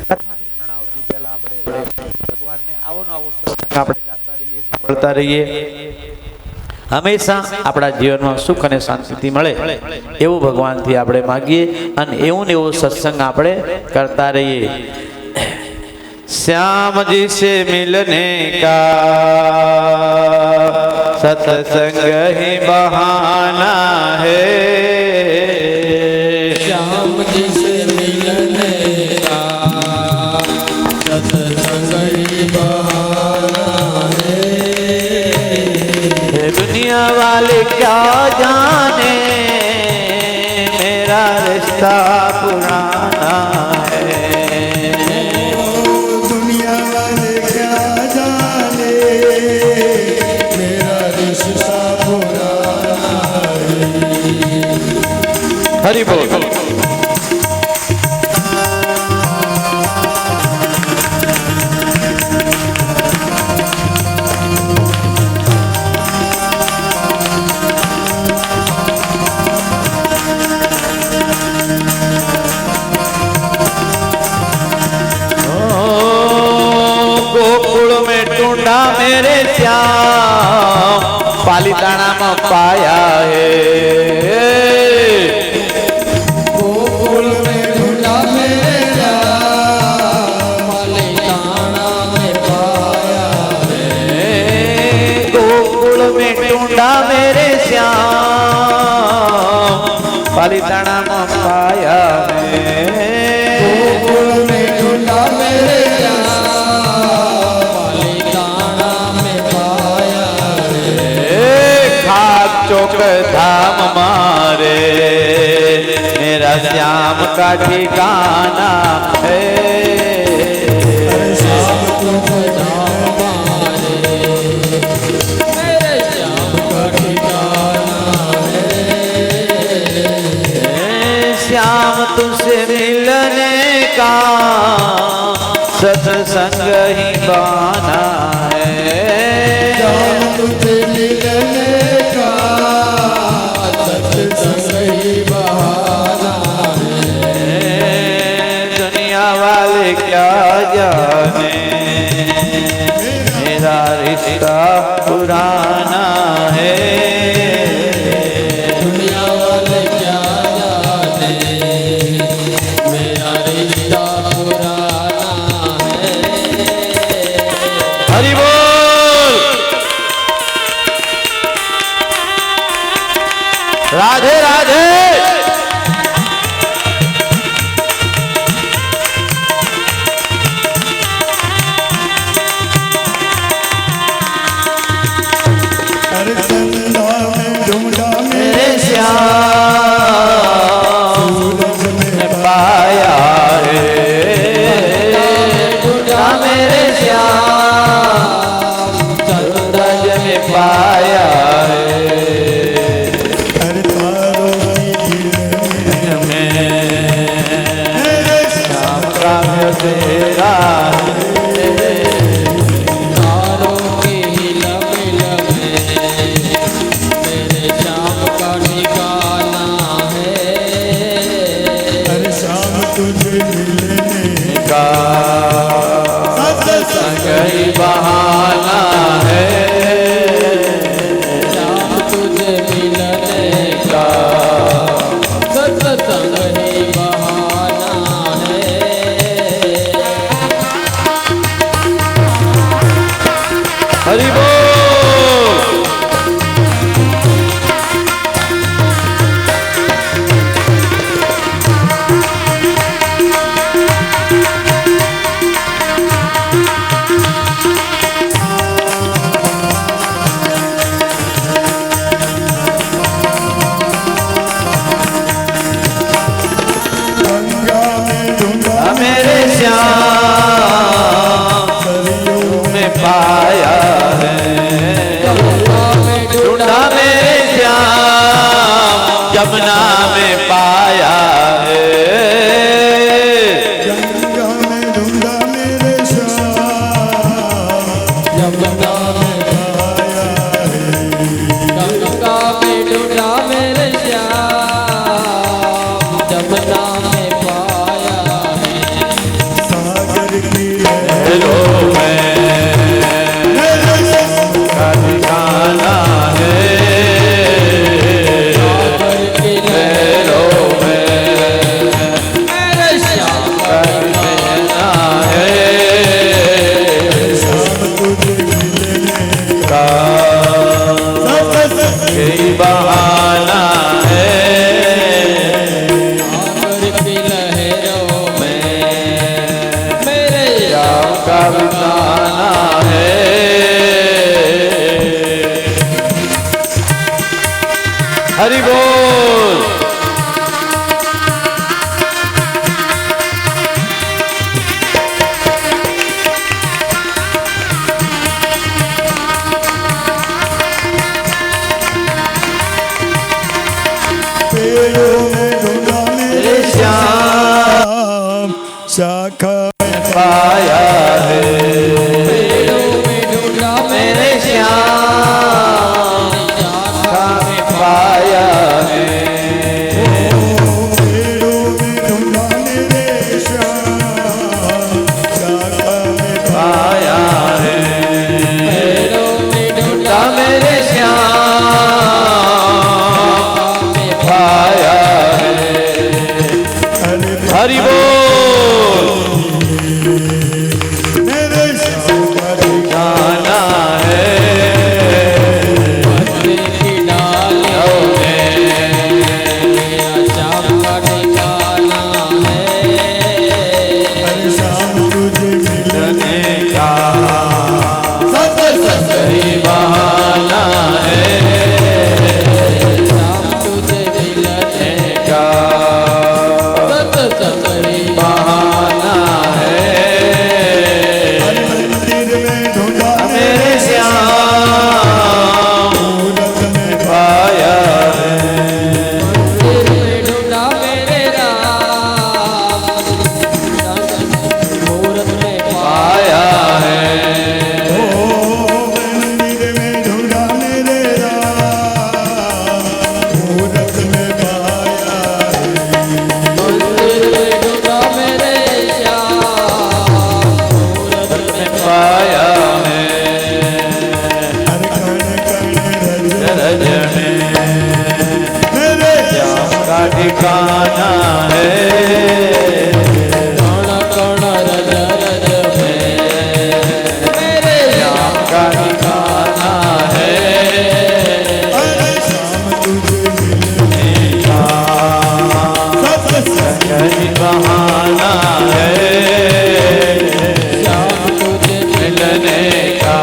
કથાની પ્રણાવતી પહેલા આપણે ભગવાનને આવો ને આવો સત્સંગ આપણે ગાતા રહીએ, સાંભળતા રહીએ, હંમેશા આપણા જીવનમાં સુખ અને શાંતિ મળે એવું ભગવાનથી આપણે માગીએ અને એવું ને એવો સત્સંગ આપણે કરતા રહીએ। श्याम जी से मिलने का सत्संग ही बहाना है, श्याम जी से मिलने का सत्संग ही बहाना है। दुनिया वाले क्या जाने मेरा रिश्ता पुराना है, दुनिया वाले क्या जाने मेरा रिश्ता पुराना है। हरि बोल। ढूंढा मेरे श्याम पालीताना में पाया है, गोकुल में ढूंढा मेरे श्याम पालीताना में पाया है। गोकुल में ढूंढा मेरे श्याम पालीताना में पाया है, गोकुल में ढूंढा मेरे चौक धाम मारे मेरा श्याम का ठिकाना है, श्याम चौक धाम मारे मेरे श्याम का ठिकाना है। श्याम तुझसे मिलने का सत्संग ही बहाना है, श्याम तुझसे मिलने का सत्संग ही बहाना है। दुनिया वाले क्या जाने मेरा रिश्ता पुराना है, दुनिया वाले क्या जाने मेरा रिश्ता पुराना है। हरि बोल। राधे राधे। हर संधा में ढूंढा मेरे श्याम सूरज में पाया है, ढूंढा मेरे श्याम सूरज में पाया है, हर तारों की झील में मेरे श्याम काव्य तेरा तारों की हिलमिल में मेरे श्याम का ठिकाना है। हर शाम तुझे मिलने का सत्संग ही बहाना है, श्याम तुझे मिलने का सत्संग ही बहाना है। हरि बोल। गाना है। हरि बोल। पेड़ों में ढूंढा मेरे श्याम, शाखा में पाया है पेड़ों में ढूंढा मेरे श्याम, शाखा में पाया है। पेड़ों में ढूंढा मेरे श्याम, शाखा में पाया है पेड़ों में ढूंढा मेरे श्याम, पाया है। हरि बोल। मेरे श्याम का गाना है की डालियों में श्याम का ठिकाना है। हर शाम तुझे मिलने का सही बहाना है श्याम तुझे मिलने का सही बहाना है। हर मंदिर में ढूंढा मेरे श्याम मूरत में पाया है। मंदिर में ढूंढा मेरे राम, मूरत में पाया है ओ मंदिर में ढूंढा मेरे राम, मूरत में पाया है। मंदिर में ढूंढा मेरे श्याम, मूरत में पाया है। हर कण कण रज रजने मेरे श्याम का ठिकाना है। कण कण रज रज में मेरे श्याम का ठिकाना है। हर शाम तुझे मिलने का सत्संग कहीं बहाना है श्याम तुझे मिलने का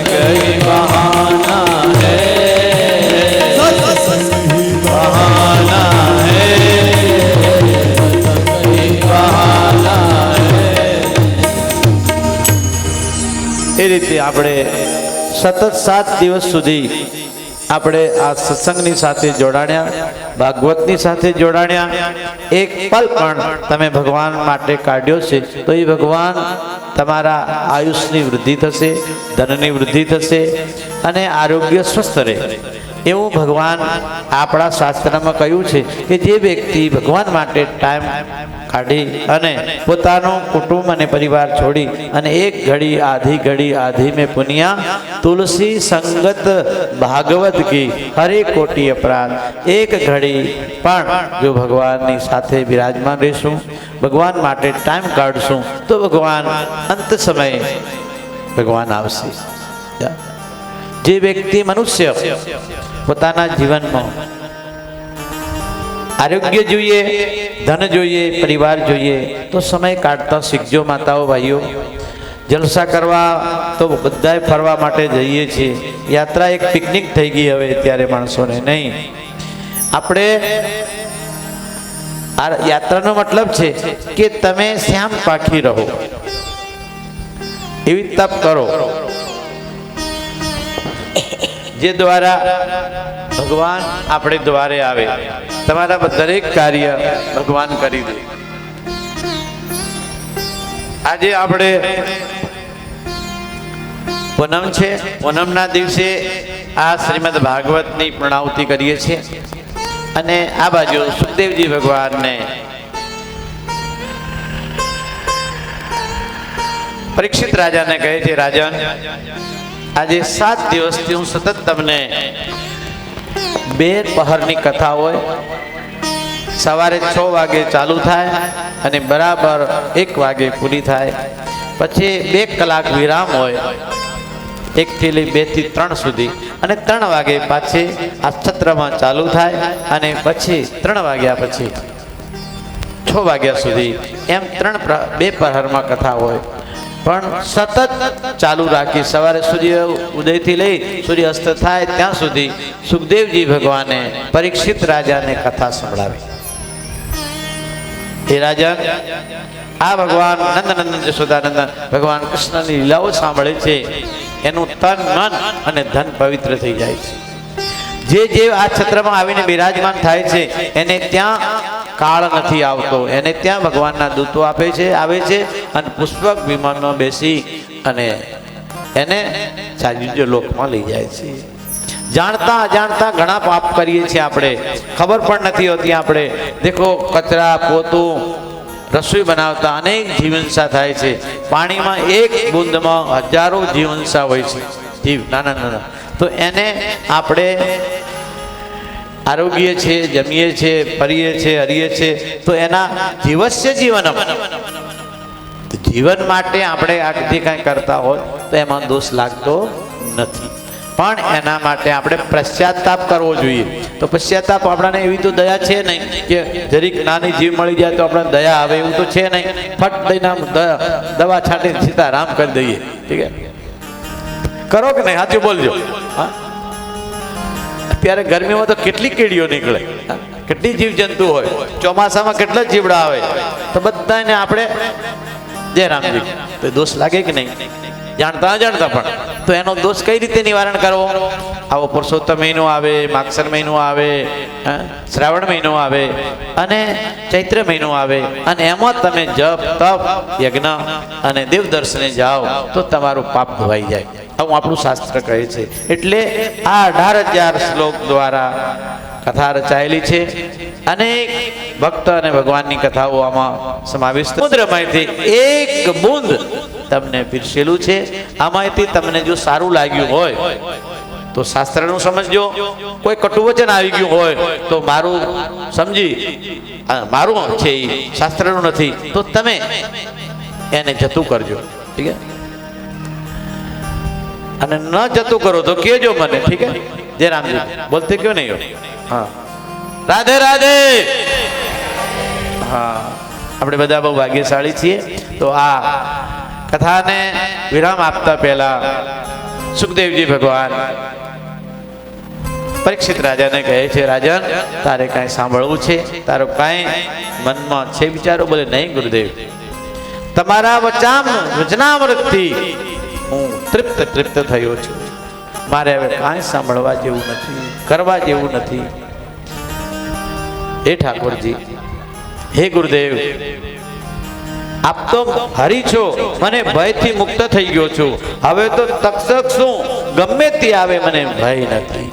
कहीं बहाना है। सत्संग ही बहाना है બહાના હે। એ રીતે આપણે સતત 7 દિવસ સુધી આપણે આ સત્સંગની સાથે જોડાણ્યા, ભાગવતની સાથે જોડાણ્યા। એક પલ પણ તમે ભગવાન માટે કાઢ્યો છે તો એ ભગવાન તમારા આયુષની વૃદ્ધિ થશે, ધનની વૃદ્ધિ થશે અને આરોગ્ય સ્વસ્થ રહે એવું ભગવાન આપણા શાસ્ત્રમાં કહ્યું છે કે જે વ્યક્તિ ભગવાન માટે ટાઈમ કાઢી અને પોતાનું કુટુંબ અને પરિવાર છોડી અને એક ઘડી આધી મેં પુનિયા તુલસી સંગત ભાગવત કી હરે કોટી અપરાધ। એક ઘડી પણ જો ભગવાનની સાથે બિરાજમાન રહેશું, ભગવાન માટે ટાઈમ કાઢશું તો ભગવાન અંત સમયે ભગવાન આવશે। જે વ્યક્તિ મનુષ્ય પોતાના જીવનમાં આરોગ્ય જોઈએ, ધન જોઈએ, પરિવાર જોઈએ તો સમય કાઢતા શીખજો માતાઓ ભાઈઓ। જલસા કરવા તો બધાય ફરવા માટે જઈએ છીએ, યાત્રા એક પિકનિક થઈ ગઈ હવે અત્યારે માણસોને। નહીં, આપણે આ યાત્રાનો મતલબ છે કે તમે શ્યામ પાખી રહો, એવી તપ કરો જે દ્વારા ભગવાન આપણે દ્વારે આવે, તમારા દરેક કાર્ય ભગવાન કરી દે। આજે આપણે પૂનમ છે, પૂનમના દિવસે આ શ્રીમદ ભાગવતની પૂર્ણાહુતિ કરીએ છીએ અને આ બાજુ સુખદેવજી ભગવાનને પરીક્ષિત રાજાને કહે છે, રાજન આજે 7 દિવસથી હું સતત તમને 2 પહરની કથા હોય, સવારે 6 વાગે ચાલુ થાય અને બરાબર 1 વાગે પૂરી થાય, પછી 2 કલાક વિરામ હોય, 1 થી લઈ 2 થી 3 સુધી અને 3 વાગે પાછી આ સત્રમાં ચાલુ થાય અને પછી 3 વાગ્યા પછી 6 વાગ્યા સુધી એમ 2 પ્રહરમાં કથા હોય, પણ સતત ચાલુ રાખી સવારે સૂર્ય ઉદયથી લઈ સૂર્ય અસ્ત થાય ત્યાં સુધી સુખદેવજી ભગવાને પરીક્ષિત રાજાને કથા સંભળાવી. હે રાજન, આ ભગવાન નંદનંદન જશોદાનંદન ભગવાન કૃષ્ણની લીલાઓ સાંભળે છે, એનું તન મન અને ધન પવિત્ર થઈ જાય છે. જે આ છત્રમાં આવીને બિરાજમાન થાય છે એને ત્યાં કાળ નથી આવતો, એને ત્યાં ભગવાનના દૂતો આવે છે અને પુષ્પક વિમાનમાં બેસી અને એને સાયુજ્ય લોકમાં લઈ જાય છે. જાણતા અજાણતા ઘણા પાપ કરીએ છીએ આપણે, ખબર પણ નથી હોતી. આપણે દેખો, કચરા પોતું રસોઈ બનાવતા અનેક જીવનસા થાય છે. પાણીમાં એક બૂંદમાં હજારો જીવનસા હોય છે, જીવ નાના નાના. તો એને આપણે આરોગ્ય છે, જમીએ છે, ફરીએ છે, હરીએ છે, તો એના જીવસ્ય જીવનમ, જીવન માટે આપણે આ જે કાંઈ કરતા હોય તો એમાં દોષ લાગતો નથી. પણ એના માટે આપણે પશ્ચાતાપ કરવો જોઈએ. તો પશ્ચાતાપ આપણાને એવી તો દયા છે નહીં કે જરીક નાની જીવ મળી જાય તો આપણે દયા આવે, એવું તો છે નહીં. ફટ દઈને આમ દવા છાંટી સીતારામ કરી દઈએ. ઠીક છે, કરો કે નહીં? સાચું બોલજો. હા, અત્યારે ગરમીમાં તો કેટલી કીડીઓ નીકળે, કેટલી જીવજંતુ હોય, ચોમાસામાં કેટલા જીવડા આવે, તો બધાને આપણે જય રામજી તો દોષ લાગે કે નહીં? જાણતા અજાણતા પણ. તો એનો દોષ કઈ રીતે નિવારણ કરવો? આવો પુરુષોત્તમ મહિનો આવે, માગસર મહિનો આવે, શ્રાવણ મહિનો આવે અને ચૈત્ર મહિનો આવે, અને એમાં તમે જપ તપ યજ્ઞ અને દેવ દર્શને જાઓ તો તમારું પાપ ધોવાઈ જાય, આવું આપણું શાસ્ત્ર કહે છે. એટલે આ 18,000 શ્લોક દ્વારા કથા રચાયેલી છે. અનેક ભક્ત અને ભગવાનની કથાઓ આમાં સમાવિષ્ટ. સમુદ્રમાંથી એક બૂંદ તમને પીરસેલું છે. આમાંથી તમને જો સારું લાગ્યું હોય તો શાસ્ત્રનું સમજજો, કોઈ કટુ વચન આવી ગયું હોય તો મારું સમજી, મારું છે એ શાસ્ત્રનું નથી, તો તમે એને જતું કરજો. ઠીક છે, અને ન જતું કરો તો કહેજો મને. ઠીક છે, જય રામજી બોલતે ક્यों નહીં હો? હા, રાધે રાધે. હા, આપણે બધા બહુ ભાગ્યશાળી છીએ. તો આ કથાને વિરામ આપતા પહેલા સુખદેવજી ભગવાન પરીક્ષિત રાજાને કહે છે, રાજન, તારે કાંઈ સાંભળવું છે? તારો કાંઈ મનમાં છે વિચારો? બોલે, નહીં ગુરુદેવ, તમારા વચનામૃતથી હું તૃપ્ત થયો છું. મારે હવે કાંઈ સાંભળવા જેવું નથી, કરવા જેવું નથી. હે ઠાકોરજી, હે ગુરુદેવ, આપ તો હરી છો, મને ભયથી મુક્ત થઈ ગયો છું. હવે તો તક્ષક શું ગમે તે આવે મને ભય નથી.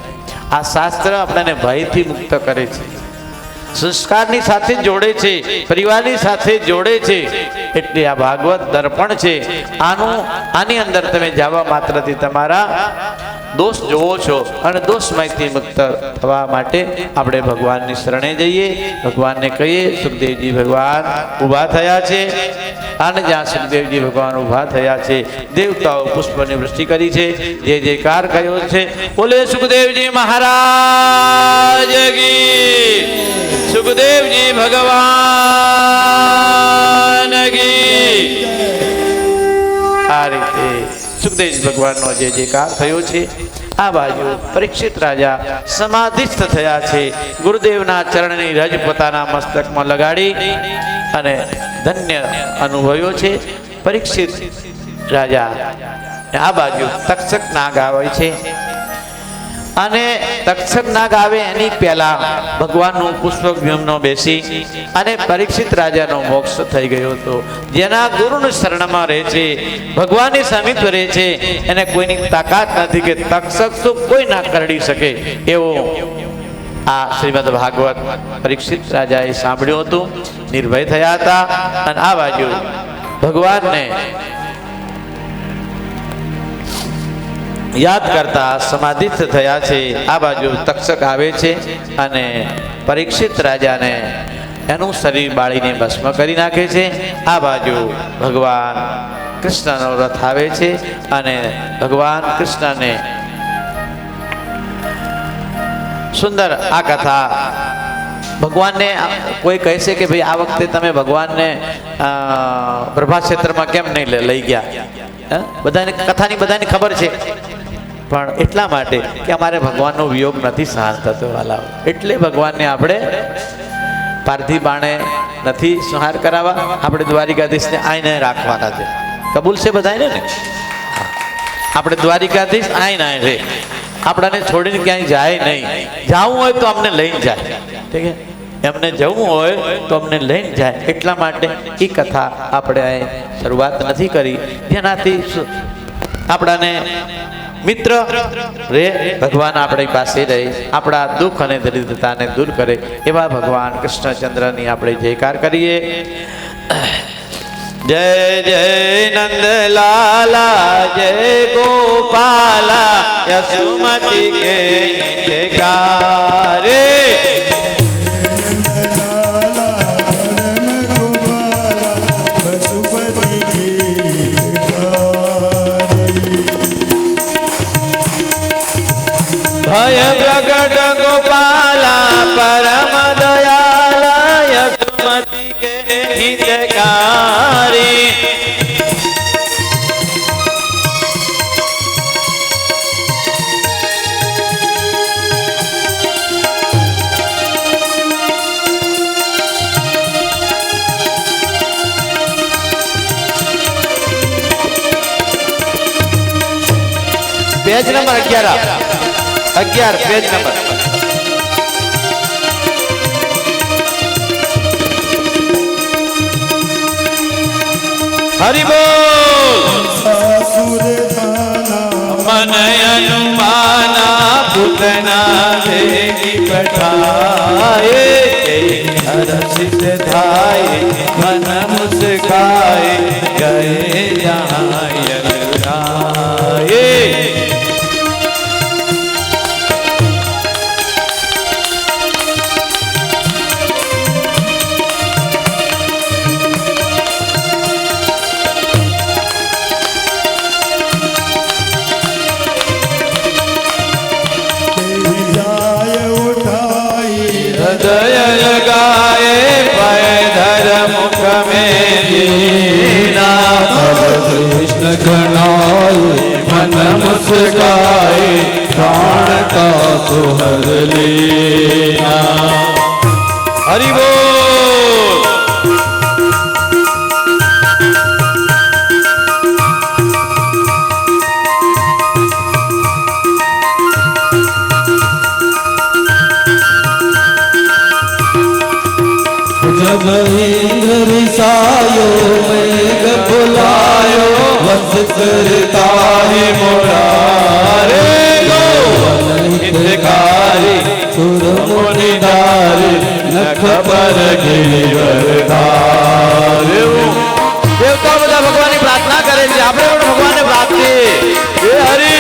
આ શાસ્ત્ર આપણને ભયથી મુક્ત કરે છે, સંસ્કારની સાથે જોડે છે, પરિવારની સાથે જોડે છે. એટલે આ ભાગવત દર્પણ છે. આની અંદર તમે જવા માત્રથી તમારા દોષ જોવો છો, અને દોષમાંથી મુક્ત થવા માટે આપણે ભગવાનની શરણે જઈએ, ભગવાનને કહીએ. સુખદેવજી ભગવાન ઊભા થયા છે, અને જ્યાં સુખદેવજી ભગવાન ઊભા થયા છે દેવતાઓ પુષ્પની વૃષ્ટિ કરી છે, જે જયકાર કર્યો છે. બોલે સુખદેવજી મહારાજ કી, સુખદેવજી ભગવાન કી. આ રીતે સુખદેવજી ભગવાનનો જે જયકાર થયો છે. આ બાજુ પરીક્ષિત રાજા સમાધિસ્થ થયા છે. ગુરુદેવના ચરણની રજ પોતાના મસ્તકમાં લગાડી અને ધન્ય અનુભવ્યો છે પરીક્ષિત રાજા. આ બાજુ તક્ષક નાગ આવે છે, અને તક્ષક નાગ આવે એની પહેલા ભગવાનનું પુષ્પક વ્યોમનો બેસી અને પરીક્ષિત રાજાનો મોક્ષ થઈ ગયો હતો. જેના ગુરુની શરણમાં રહે છે, ભગવાનની સમીપ રહે છે, એને કોઈની તાકાત નથી કે તક્ષક તો કોઈ ના કરડી શકે. એવો આ શ્રીમદ ભાગવત પરીક્ષિત રાજાએ સાંભળ્યું હતું, નિર્ભય થયા હતા. અને આ બાજુ ભગવાનને યાદ કરતા સમાધિસ્થ થયા છે. આ બાજુ તક્ષક આવે છે અને પરીક્ષિત રાજાને એનું શરીર બાળીને ભસ્મ કરી નાખે છે. આ બાજુ ભગવાન કૃષ્ણનો રથ આવે છે અને ભગવાન કૃષ્ણને સુંદર આ કથા ભગવાનને કોઈ કહેશે કે ભાઈ આ વખતે તમે ભગવાનને પ્રભા ક્ષેત્રમાં કેમ નહીં લઈ ગયા? બધાને કથાની બધાને ખબર છે, પણ એટલા માટે કે અમારે ભગવાનનો વિયોગ નથી સહન થતો વાલા, એટલે ભગવાનને આપણે પાર્થિવ બાણે નથી સંહાર કરાવવા, આપણે દ્વારિકાધીશને આઈને રાખવાના છે. કબૂલ છે બધાને ને? આપણે દ્વારિકાધીશ આઈને રે, આપણાને છોડીને ક્યાંય જાય નહીં. જવું હોય તો અમને લઈને જાય, ઠીક છે? એમને જવું હોય તો અમને લઈને જાય. એટલા માટે એ કથા આપણે અહીં શરૂઆત નથી કરી, જેનાથી આપણાને મિત્ર રે ભગવાન આપણી પાસે રહી, આપણા દુઃખ અને દરિદ્રતાને દૂર કરે એવા ભગવાન કૃષ્ણચંદ્રની આપણે જયકાર કરીએ. જય જય નંદલાલા, જય ગોપાલા, યશોમતી કે જયકારે. ભય પ્રગટ ગોપાલા, પરમ દયાલા, યશોમતી કે હિતકારી. Page number 11 page number. Hari બોલ. મન અનુમાના પૂતના દેવી પઠાએ, હર્ષિત થાય મન મુસ્કાય, ગયે જાય રાયે. हृदय लगाए पैधर मुख में दीना, कृष्ण घनाए मन मुस्काए, प्राण का सुहर लेना. हरि बोल. जब इंद्र रिसायो मेघ बुलायो, वस करता है मुरारे हितकारी, सुर मुनि धारे, नख पर गिरिवरधारे. દેવતા બધા ભગવાનની પ્રાર્થના કરે છે, આપણે પણ ભગવાનને પ્રાર્થીએ. હે હરિ.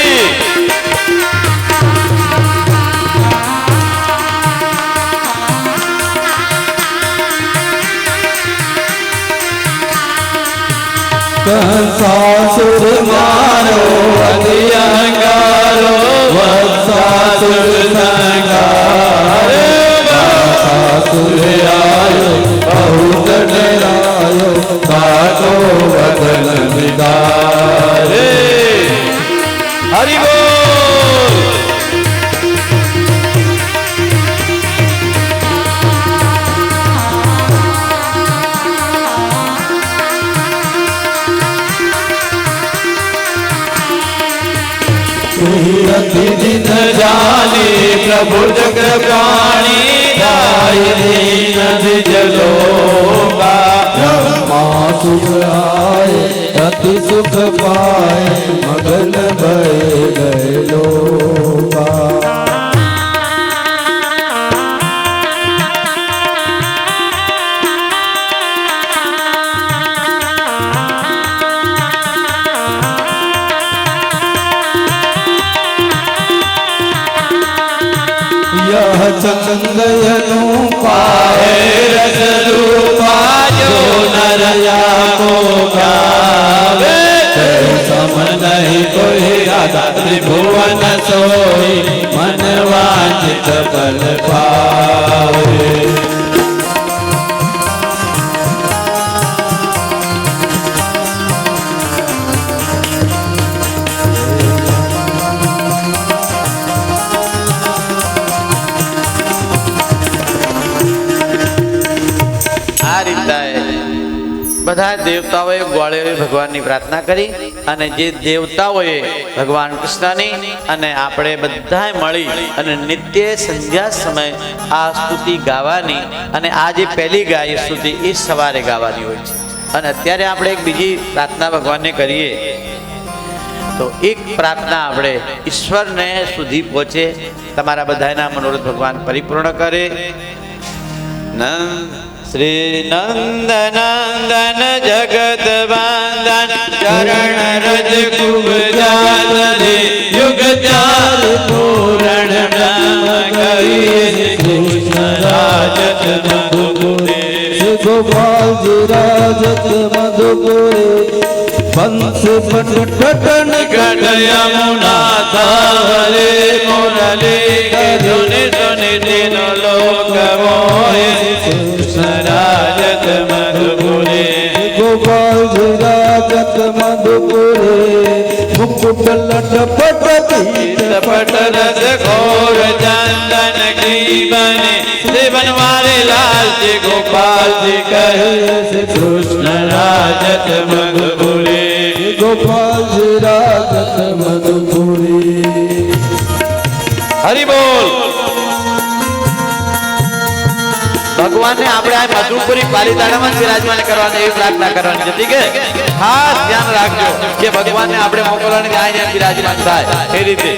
कंसासुर मारो अतिअहंकारो, वत्सासुर संहारे. कंसासुर आयो बहुत डरायो, काटो बदन विदारे. हरि बोल. अति दिन जाने प्रभु जग प्राणी, दाय दीन द्विज लोका. ब्रह्मा सुख आए अति सुख पाए, मगन भय गए लोका. यह चंदयनु पाए रस रूपा, जो नरया को गावे, सम नहीं कोई राधा त्रिभुवन सोई, मन वांछ ચિત ફલ પાવે આ રીતના બધા દેવતાઓએ ગ્વાળીઓએ ભગવાનની પ્રાર્થના કરી અને જે દેવતાઓએ ભગવાન કૃષ્ણની અને આપણે બધાએ મળી અને નિત્ય સંધ્યા સમય આ સ્તુતિ ગાવાની અને આ જે પહેલી ગાય સ્તુતિ એ સવારે ગાવાની હોય છે અને અત્યારે આપણે એક બીજી પ્રાર્થના ભગવાનને કરીએ તો એક પ્રાર્થના આપણે ઈશ્વરને સુધી પહોંચે તમારા બધાના મનોરથ ભગવાન પરિપૂર્ણ કરે શ્રી નંદ નંદન જગત વંદન ચરણ રજ ખૂબ જાલરે યુગ ચાલ પૂરણ નામ કહીએ કૃષ્ણ રાજત મધુપુરે ગોપાલજી રાજત મધુપુરે બંસ પટન ગઢ યમુના સાવરે મુરલી ધુનિ સુનિ દિનો લોક મોહે કૃષ્ણ રાજત મધુપુરે ગોપાલજી રાજત મધુપુરે મુકુટ લટપટ પટ રસ ઘોર ચંદન કી બને દેવન વાલે લાલજી ગોપાલજી કહે કૃષ્ણ રાજત મધુપુરે ગોપાલજી રાજત મધુપુરે હરિ બોલ ભગવાનને આપણે આ મધુપુરી પાલીતાણામાં વિરાજમાન કરવાની એવી પ્રાર્થના કરવાની છે ઠીક છે ખાસ ધ્યાન રાખજો કે ભગવાનને આપણે મોકલવાની કે અહીંયા વિરાજમાન થાય એ રીતે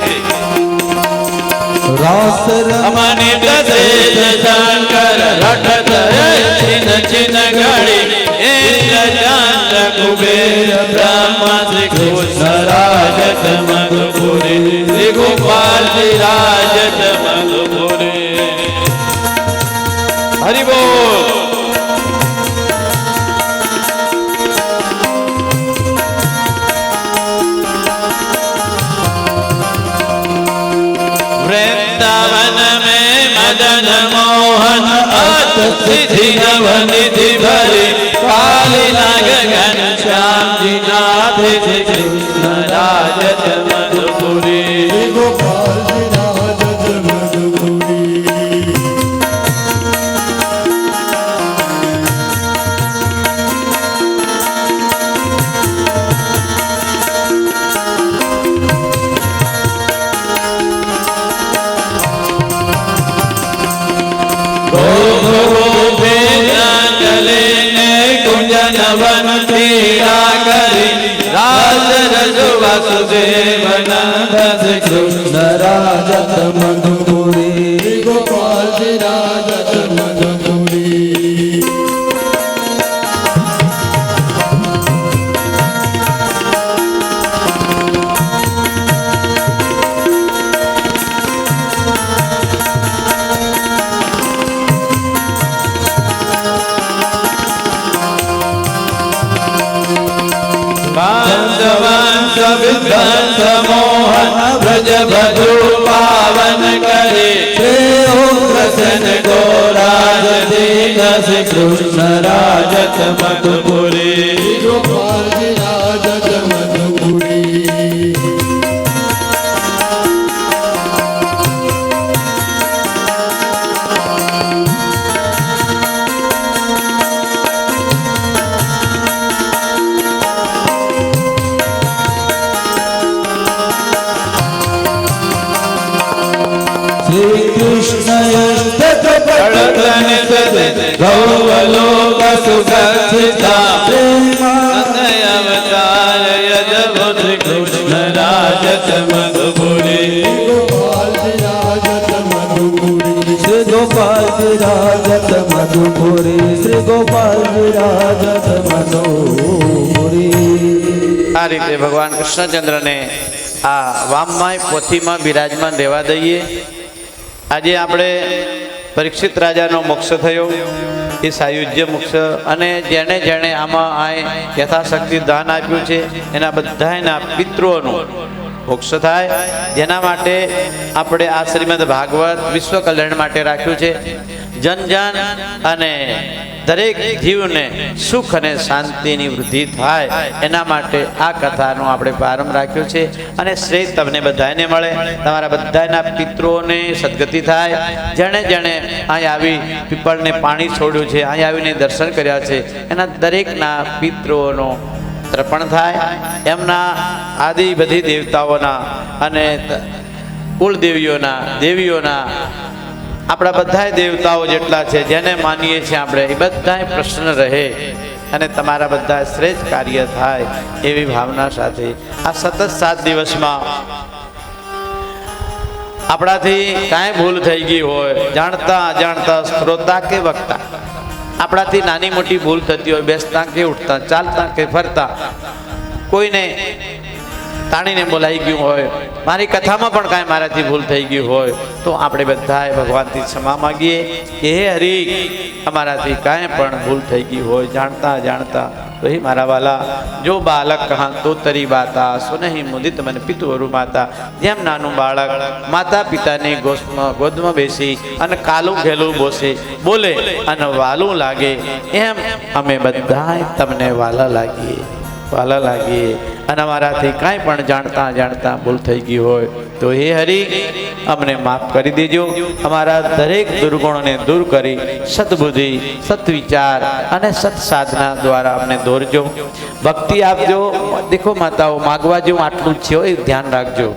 રાસ અમાને દસે શંકર રટત ચિન ચિન ઘડી ઇન્દ્ર ચંદ્ર કુબેર બ્રહ્મા શ્રી કૃષ્ણ રાજત મધુપુરે શ્રી ગોપાલજી રાજત મધુપુરે હરિ બોલ वृंदावन में मदन मोहन अत सिद्धि नवनिधि भरे काली नाग घनश्याम जी नाथ श्री कृष्ण राजत मधुपुरी ગોપાલજી રાજત મધુપુરી કૃષ્ણ રાજત મધુપુરે ગોપાલજી રાજત મધુપુરી विध्वंस मोहन ब्रज भद्रु पावन करे कृष्ण गोराज दीन श्री कृष्ण राजत मधुपुरे ગોપાલજી રાજત મધુપુરી શ્રી કૃષ્ણ ગૌવલોક સુગક્ષિતા અવતાર યદભુત કૃષ્ણ રાજત મધુપુરે ગોપાલજી રાજત મધુપુરી શ્રી ગોપાલજી રાજત મધુપુરે શ્રી ગોપાલજી રાજત મધુપુરે આ રીતે ભગવાન કૃષ્ણચંદ્રને આ વામમાય પોથીમાં બિરાજમાન રહેવા દઈએ આજે આપણે પરીક્ષિત રાજાનો મોક્ષ થયો એ સાયુજ્ય મોક્ષ અને જેણે જેણે આમાં આ યથાશક્તિ દાન આપ્યું છે એના બધાના પિતૃઓનું મોક્ષ થાય. જેના માટે આપણે આ શ્રીમદ ભાગવત વિશ્વ કલ્યાણ માટે રાખ્યું છે. જન જન અને દરેક જીવને સુખ અને શાંતિની વૃદ્ધિ થાય એના માટે આ કથાનો આપણે પ્રારંભ રાખ્યો છે. અને શ્રેય તમને બધાને મળે, તમારા બધાના પિતૃઓને સદગતિ થાય. જેણે જેણે અહીં આવી પીપળને પાણી છોડ્યું છે, અહીં આવીને દર્શન કર્યા છે, એના દરેકના પિતૃઓનો તર્પણ થાય. એમના આદિ બધી દેવતાઓના અને કુળદેવીઓના દેવીઓના આપણા બધા દેવતાઓ જેટલા છે જેને માનીએ છીએ આપણે, એ બધા પ્રસન્ન રહે અને તમારા બધા શ્રેષ્ઠ કાર્ય થાય એવી ભાવના સાથે આ સતત 7 દિવસમાં આપણાથી કાંઈ ભૂલ થઈ ગઈ હોય, જાણતા અજાણતા, શ્રોતા કે વક્તા, આપણાથી નાની મોટી ભૂલ થતી હોય, બેસતા કે ઉઠતા, ચાલતા કે ફરતા, કોઈને તાણીને બોલાઈ ગયું હોય, મારી કથામાં પણ કાંઈ મારાથી ભૂલ થઈ ગઈ હોય, તો આપણે બધાએ ભગવાનથી ક્ષમા માગીએ કે હે હરિ, અમારાથી કાંઈ પણ ભૂલ થઈ ગઈ હોય જાણતા જાણતા, તો હે મારા વાલા, જો બાલક કહા તો તરી બાતા, સુનહી મુદિત મન પિતુવરુ માતા. જેમ નાનું બાળક માતા પિતાની ગોદમાં બેસી અને કાલું ઘેલું બોલે અને વાલું લાગે, એમ અમે બધાએ તમને વાલા લાગીએ. અને અમારાથી કાંઈ પણ જાણતા જાણતા ભૂલ થઈ ગઈ હોય તો હે હરિ, અમને માફ કરી દેજો. અમારા દરેક દુર્ગુણોને દૂર કરી સદબુદ્ધિ, સત્વિચાર અને સત્સાધના દ્વારા અમને દોરજો. ભક્તિ આપજો. દેખો માતાઓ, માગવા જેવું આટલું જ છે, એ ધ્યાન રાખજો.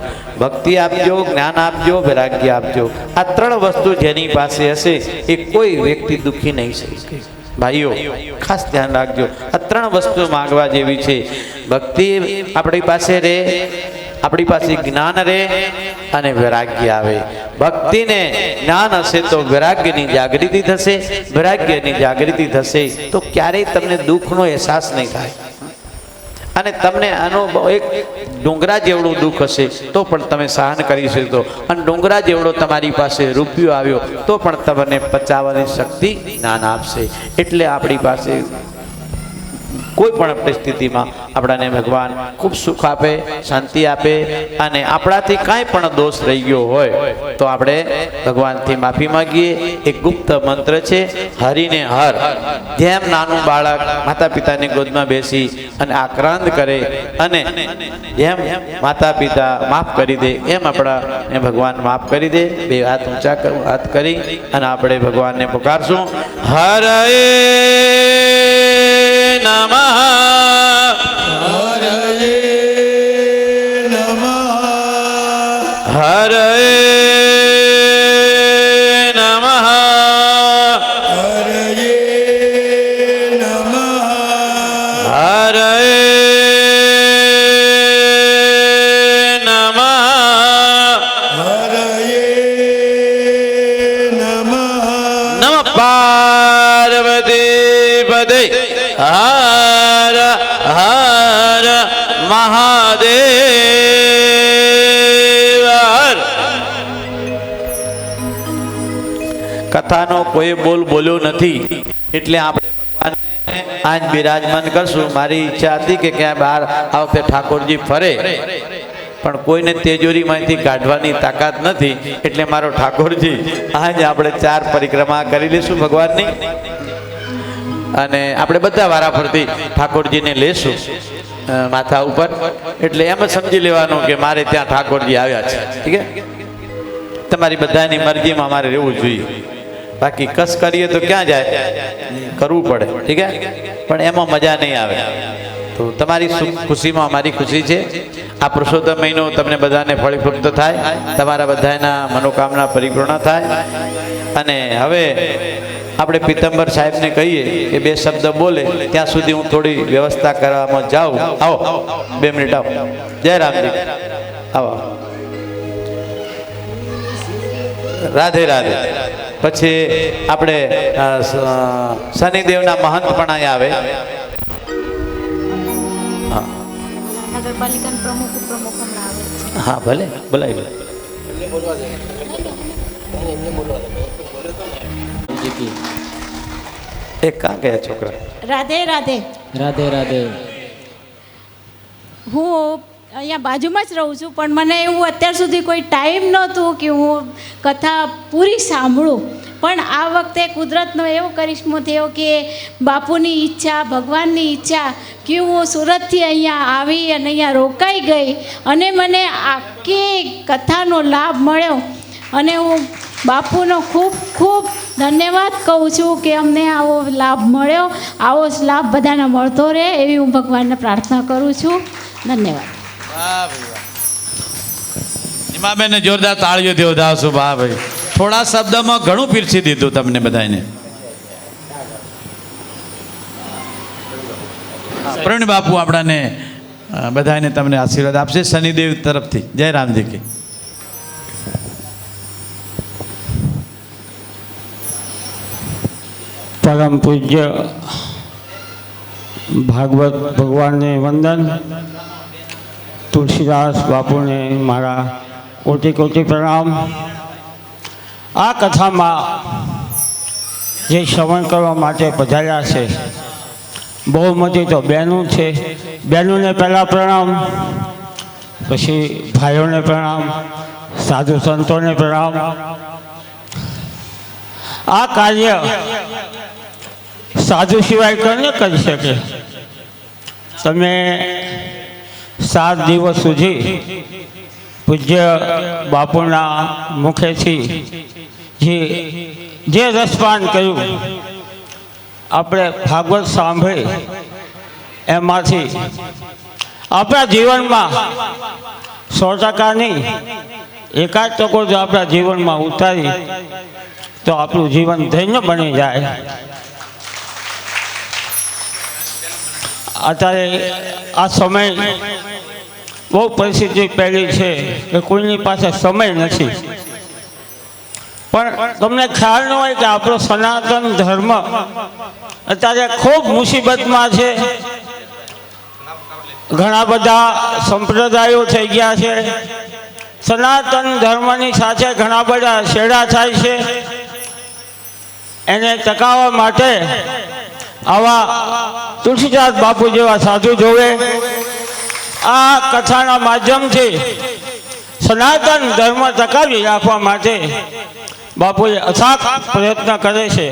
ભક્તિ આપજો, જ્ઞાન આપજો, વૈરાગ્ય આપજો. આ 3 વસ્તુ જેની પાસે હશે એ કોઈ વ્યક્તિ દુઃખી નહીં શકે. ભાઈઓ ખાસ ધ્યાન રાખજો, આ 3 વસ્તુ માગવા જેવી છે. ભક્તિ આપણી પાસે રહે, આપણી પાસે જ્ઞાન રહે અને વૈરાગ્ય આવે. ભક્તિને જ્ઞાન હશે તો વૈરાગ્યની જાગૃતિ થશે, વૈરાગ્યની જાગૃતિ થશે તો ક્યારેય તમને દુઃખનો અહેસાસ નહીં થાય. અને તમને અનુભવ એક ડુંગરા જેવડું દુઃખ હશે તો પણ તમે સહન કરી શકશો, અને ડુંગરા જેવડો તમારી પાસે રૂપિયો આવ્યો તો પણ તમને પચાવવાની શક્તિ જ્ઞાન આપશે. એટલે આપણી પાસે કોઈ પણ પરિસ્થિતિમાં આપણને ભગવાન ખૂબ સુખ આપે, શાંતિ આપે. અને આપણાથી કાંઈ પણ દોષ રહી ગયો હોય તો આપણે ભગવાનથી માફી માગીએ. એક ગુપ્ત મંત્ર છે, હરિને હર. જેમ નાનું બાળક માતા પિતાની ગોદમાં બેસી અને આક્રાંત કરે અને જેમ માતા પિતા માફ કરી દે, એમ આપણા ભગવાન માફ કરી દે. 2 હાથ ઊંચા હાથ કરી અને આપણે ભગવાનને પુકારશું. હરે નમઃ, હરયે નમઃ, હરે નમઃ, હરયે નમઃ, હરે નમઃ, હરયે નમઃ. નમઃ પાર્વતી પદે. હર હર મહાદેવ હર. કથાનો કોઈ બોલ્યો નથી એટલે આપણે ભગવાનને આજ બિરાજમાન કરશું. મારી ઈચ્છા હતી કે ક્યાં બહાર આ વખતે ઠાકોરજી ફરે, પણ કોઈને તેજોરીમાંથી કાઢવાની તાકાત નથી, એટલે મારો ઠાકોરજી આજે આપણે 4 પરિક્રમા કરી લઈશું ભગવાનની. અને આપણે બધા વારાફરતી ઠાકોરજીને લેશું માથા ઉપર. એટલે એમ જ સમજી લેવાનું કે મારે ત્યાં ઠાકોરજી આવ્યા છે. ઠીક છે, તમારી બધાની મરજીમાં મારે રહેવું જોઈએ. બાકી કસ કરીએ તો ક્યાં જાય, કરવું પડે. ઠીક છે, પણ એમાં મજા નહીં આવે. તો તમારી ખુશીમાં અમારી ખુશી છે. આ પુરુષોત્તમ મહિનો તમને બધાને ફળીભૂત થાય, તમારા બધાના મનોકામના પરિપૂર્ણ થાય. અને હવે આપણે પીતમ્બર સાહેબને કહીએ કે 2 શબ્દ બોલે, ત્યાં સુધી હું થોડી વ્યવસ્થા કરવામાં જાઉં. આવો 2 મિનિટ આવો. જય રામજી. આવો. રાધે રાધે. પછી આપણે શનિદેવના મહંત પણ અહીંયા આવે. હા નગરપાલિકાના પ્રમુખ હમણાં આવે છે. હા ભલે બોલાય ભલે. એક કાં ગયા છોકરા? રાધે રાધે. રાધે રાધે. હું અહીંયા બાજુમાં જ રહું છું, પણ મને એવું અત્યાર સુધી કોઈ ટાઈમ નહોતું કે હું કથા પૂરી સાંભળું. પણ આ વખતે કુદરતનો એવો કરિશ્મો થયો કે બાપુની ઈચ્છા, ભગવાનની ઈચ્છા કે હું સુરતથી અહીંયા આવી અને અહીંયા રોકાઈ ગઈ અને મને આખી કથાનો લાભ મળ્યો. અને હું બાપુનો ખૂબ ખૂબ ધન્યવાદ કહું છું કે અમને આવો લાભ મળ્યો. આવો જ લાભ બધાને મળતો રહે એવી હું ભગવાનને પ્રાર્થના કરું છું. ધન્યવાદ. વાહ ભાઈ વાહ. નિમાબેનને જોરદાર તાળીઓથી વધાવશું. વાહ ભાઈ, થોડા શબ્દમાં ઘણું પીરસી દીધું તમને બધાને. પ્રવીણ બાપુ આપણાને બધાને તમને આશીર્વાદ આપશે શનિદેવ તરફથી. જય રામજી કી. પરમ પૂજ્ય ભાગવત ભગવાનને વંદન. તુલસીદાસ બાપુને મારા કોટી કોટી પ્રણામ. આ કથામાં જે શ્રવણ કરવા માટે પધાર્યા છે બહુમતી તો બહેનું છે. બહેનોને પહેલાં પ્રણામ, પછી ભાઈઓને પ્રણામ, સાધુ સંતોને પ્રણામ. આ કાર્ય સાધુ સિવાય કોને કરી શકે? તમે 7 દિવસ સુધી પૂજ્ય બાપુના મુખેથી જે રસપાન કર્યું, આપણે ભાગવત સાંભળી એમાંથી આપણા જીવનમાં 100% નહીં, 1% જો આપણા જીવનમાં ઉતારી તો આપણું જીવન ધન્ય બની જાય. અત્યારે આ સમય બહુ પરિસ્થિતિ પહેલી છે કે કોઈની પાસે સમય નથી. પણ તમને ખ્યાલ ન હોય કે આપણો સનાતન ધર્મ અત્યારે ખૂબ મુસીબતમાં છે. ઘણા બધા સંપ્રદાયો થઈ ગયા છે. સનાતન ધર્મની સાથે ઘણા બધા છેડા થાય છે. એને ટકાવવા માટે આવા તુલસીદાસ બાપુ જેવા સાધુ જોવે. આ કથાના માધ્યમથી સનાતન ધર્મ ટકાવી રાખવા માટે બાપુએ અથાક પ્રયત્ન કરે છે.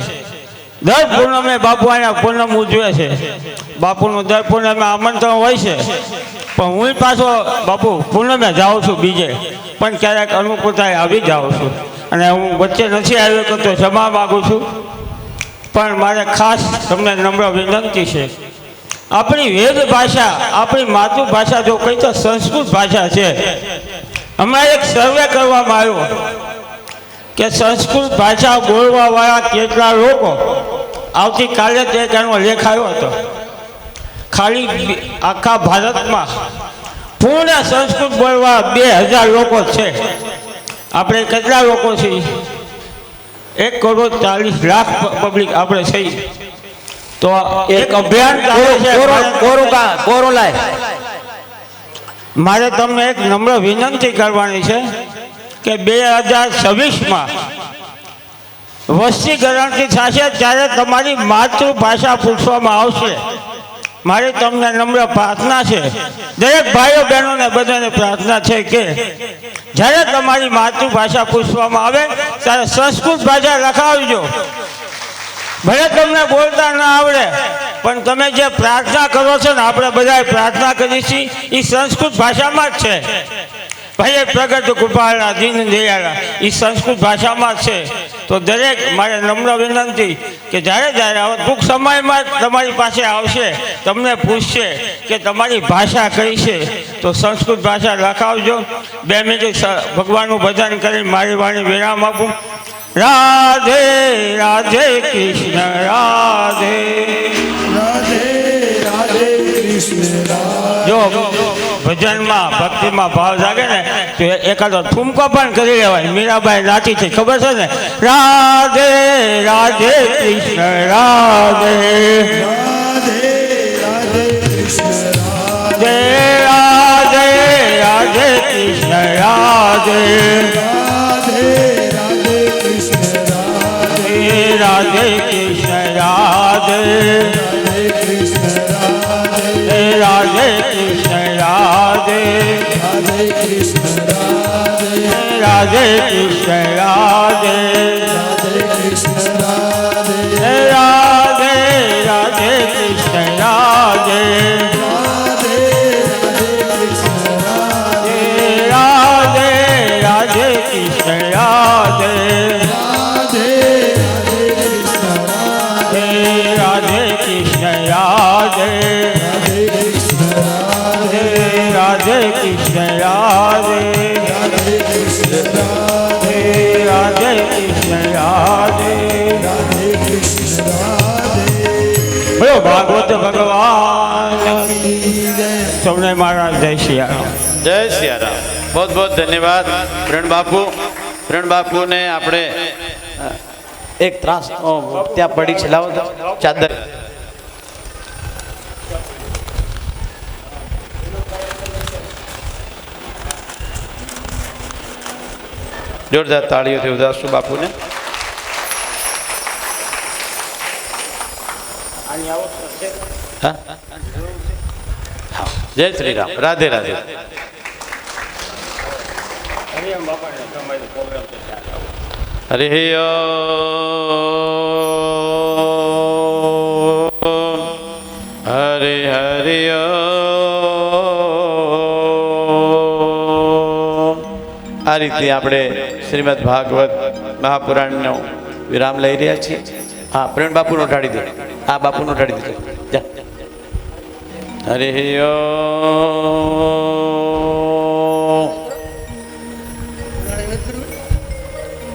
દર પૂર્ણમે બાપુ અહીંયા પૂનમ ઉજવે છે. બાપુનું દર પૂર્ણમે આમંત્રણ હોય છે, પણ હું પાછો બાપુ પૂનમે જાઉં છું બીજે, પણ ક્યારેક અનુકૂળતાએ આવી જાઉં છું અને હું વચ્ચે નથી આવ્યો તો ક્ષમા માગું છું. પણ મારે ખાસ તમને નમ્ર વિનંતી છે, આપણી વેદ ભાષા, આપણી માતૃભાષા જો કંઈ તો સંસ્કૃત ભાષા છે. હમણાં એક સર્વે કરવામાં આવ્યો કે સંસ્કૃત ભાષા બોલવાવાળા કેટલા લોકો, આવતીકાલે જ એક એનો લેખ આવ્યો હતો, ખાલી આખા ભારતમાં પૂર્ણ સંસ્કૃત બોલવા 2000 લોકો છે. આપણે કેટલા લોકો છીએ? 1,40,00,000 પબ્લિક આપણે છીએ. તો એક અભિયાન ચાલે છે. મારે તમને એક નમ્ર વિનંતી કરવાની છે કે 2026માં વસ્તી ગણતરી થશે ત્યારે તમારી માતૃભાષા પૂછવામાં આવશે. મારી તમને નમ્ર પ્રાર્થના છે, દરેક ભાઈઓ બહેનોને બધાને પ્રાર્થના છે કે જ્યારે તમારી માતૃભાષા પૂછવામાં આવે ત્યારે સંસ્કૃત ભાષા લખાવજો. ભલે તમને બોલતા ના આવડે, પણ તમે જે પ્રાર્થના કરો છો ને, આપણે બધા પ્રાર્થના કરીએ છીએ એ સંસ્કૃત ભાષામાં જ છે. ભાઈ પ્રગટ કૃપાળા દીન દયાળા એ સંસ્કૃત ભાષામાં જ છે. તો દરેક મારે નમ્ર વિનંતી કે જ્યારે જ્યારે હવે ટૂંક સમયમાં તમારી પાસે આવશે, તમને પૂછશે કે તમારી ભાષા કઈ છે, તો સંસ્કૃત ભાષા લખાવજો. 2 મિનિટ ભગવાનનું ભજન કરી મારી વાણી વિરામ આપું. રાધે રાધે કૃષ્ણ રાધે રાધે રાધે કૃષ્ણ રાધે. જો ભજનમાં ભક્તિમાં ભાવ જાગે ને તો એકાદો ઠુમકો પણ કરી લેવાય. મીરાબાઈ નાચી છે, ખબર છે ને? રાધે રાધે કૃષ્ણ રાધે રાધે રાધે કૃષ્ણ રાધે. રાધે રાધે કૃષ્ણ રાધે રાધે રાધે કૃષ્ણ રાધે. રાધે કૃષ્ણ રાધે રાધે કૃષ્ણ રાધે. રાધે કૃષ્ણ રાધે राधे कृष्ण राधे राधे कृष्ण राधे राधे कृष्ण राधे राधे राधे कृष्ण राधे राधे राधे कृष्ण राधे राधे राधे कृष्ण राधे राधे राधे कृष्ण राधे राधे कृष्ण राधे राधे कृष्ण राधे राधे कृष्ण राधे राधे कृष्ण राधे राधे कृष्ण राधे राधे कृष्ण राधे बोलो भागवत भगवान की जय सबने महाराज जय श्री राम જય સિયારામ. बहुत बहुत ધન્યવાદ પ્રણ બાપુ ને આપણે એક ત્રાસ ત્યાં પડી છે, લાવો તો ચાદર. જોરદાર તાળીઓથી ઉદાસુ બાપુને. હા? જય શ્રી રામ. રાધે રાધે. હરિ ઓમ હરિ હરિ ઓમ. આ રીતે આપણે શ્રીમદ ભાગવત મહાપુરાણનો વિરામ લઈ રહ્યા છીએ. હા, પ્રેમ બાપુનો ઉઠાડી દો. આ બાપુનો ઉઠાડી દીધો. જા. હરિ ઓમ.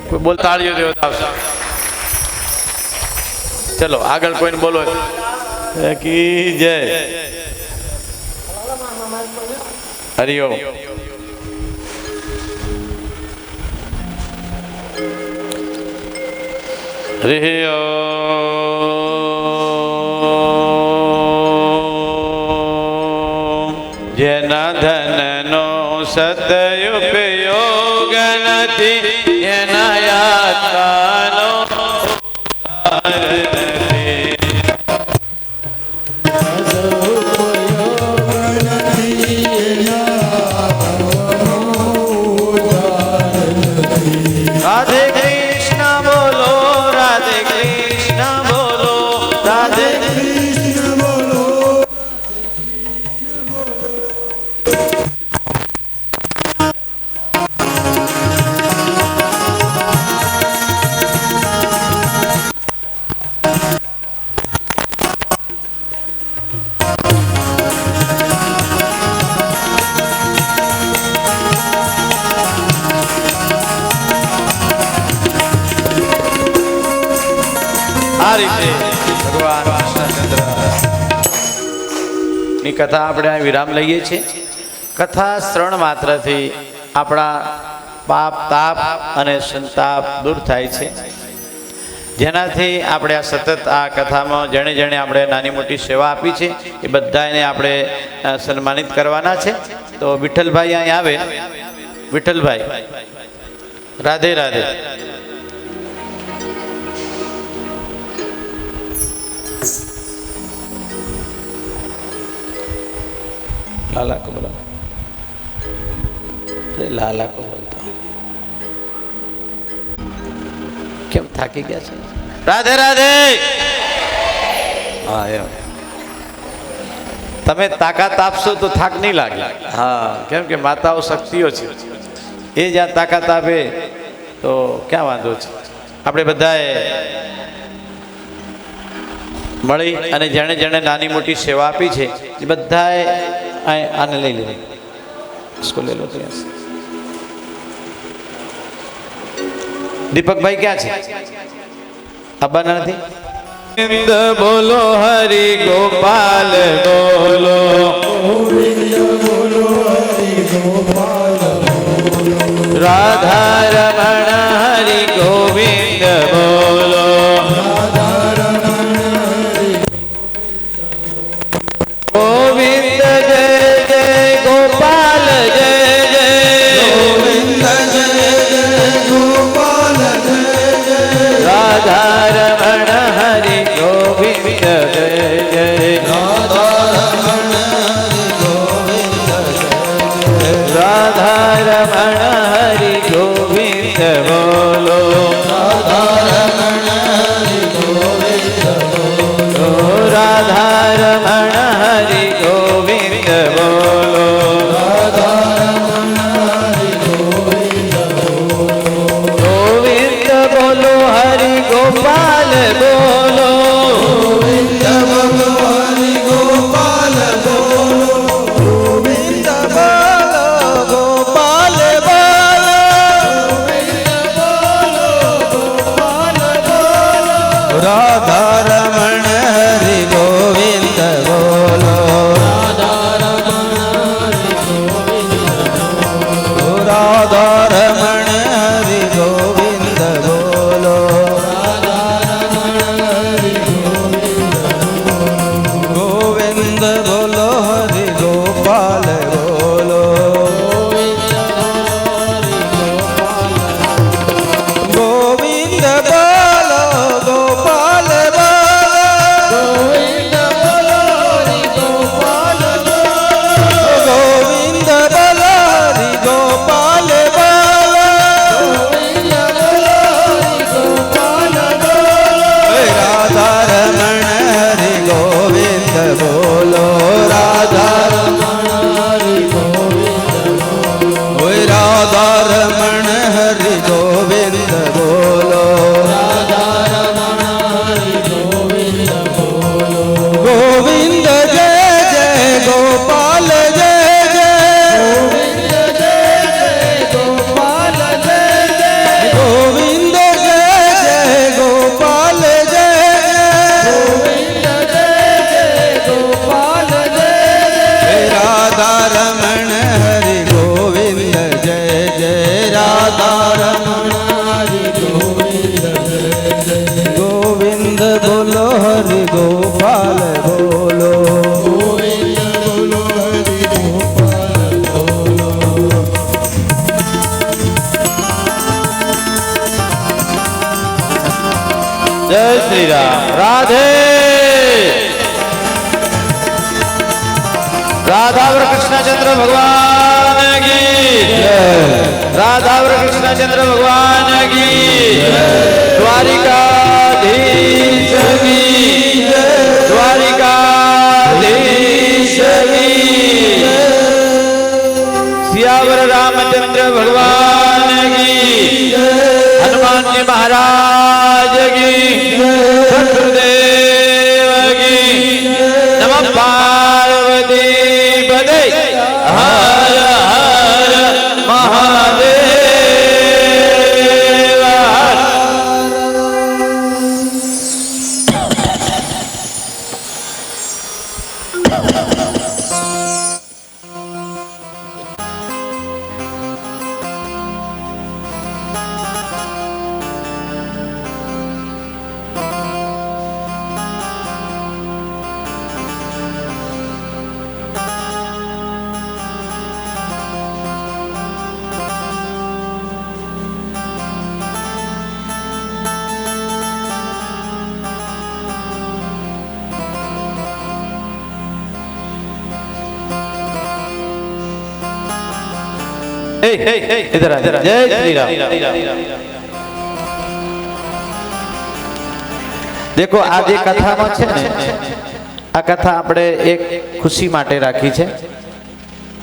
કોઈ બોલ તાળીઓ દેવો આવશે. ચલો આગળ કોઈને બોલો કી જય. હરિઓમ. હરિ ઓમ. જેના ધનનો સદુપયોગ નથી એના યાત્રાનો ઉદ્ધાર નથી. રાધે કૃષ્ણ બોલો, રાધે કૃષ્ણ બોલો, રાધે कृष्ण बोलो આ રીતે ભગવાન કૃષ્ણચંદ્રની કથા આપણે આ વિરામ લઈએ છીએ. કથા શ્રવણ માત્રથી આપણા પાપ તાપ અને સંતાપ દૂર થાય છે, જેનાથી આપણે આ સતત આ કથામાં જેણે જેણે આપણે નાની મોટી સેવા આપી છે એ બધાને આપણે સન્માનિત કરવાના છે. તો વિઠ્ઠલભાઈ અહીં આવે. વિઠ્ઠલભાઈ, રાધે રાધે. लाला को बोला. अरे लाला को बोलता हूँ. કેમ થાકી ગયા છે? રાધે રાધે. હા, એમ તમે તાકાત આપશો તો થાક નહીં લાગે. હા, કેમ કે માતાઓ શક્તિઓ છે, એ જ્યાં તાકાત આપે તો ક્યાં વાંધો છે. આપણે બધાએ મળી અને જેણે જેણે નાની મોટી સેવા આપી છે એ બધાએ આને લઈ લે. इसको ले लो तो यहाँ से. દીપકભાઈ ક્યાં છે? આબાના નથી? બોલો હરિ ગોપાલ બોલો, રાધા રમણ હરિ ગોવિંદ બોલો, ગોવિંદ જય જય ગોપાલ જય જય, ગોવિંદ જય જય ગોપાલ જય જય, રાધા રમણ હરિ ગોવિંદ જય જય, રાધા રમણ હરિ ગોવિંદ જય જય, રમણ હરિ ગોવિંદ બોલો રાધા રમણ હરિ ગોવિંદ બોલો ગોવિંદ બોલો હરિ ગોપાલ બોલો રાધા રમણ હરિ ગોવિંદ બોલો રાધા રમણ હરિ ગોવિંદ બોલો ગોવિંદ બોલો હરિ ગોપાલ બોલો ગોવિંદ બોલો ગોપાલ ગોવિંદ બોલો હરિ ગોપાલ રાધા રમણ હરિ ગોવિંદ બોલો રાધા રાધા રમણ હરિ ગોવિંદ બોલો ગોવિંદ જય જય ગોપાલ જય જય ગોવિંદ જય જય ગોપાલ જય રાધા રમણ હરિ ગોવિંદ જય જય રાધા રમણ ગોવિંદ બોલો હરિ ગોપાલ બોલો જય શ્રી રામ રાધે રાધાવર કૃષ્ણચંદ્ર ભગવાન કી જય રાધાવર કૃષ્ણચંદ્ર ભગવાન કી જય દ્વારિકાધીશ કી જય દ્વારિકાધીશ કી જય સિયાવર રામચંદ્ર ભગવાન કી જય હનુમાનજી મહારાજ કી જય સત્યદેવ કી જય નમઃ પાર્વતી પદે હર હર મહાદેવ હર. इधर जय श्री राम. देखो आज एक कथा में छे ने आ कथा આપણે એક ખુશી માટે રાખી છે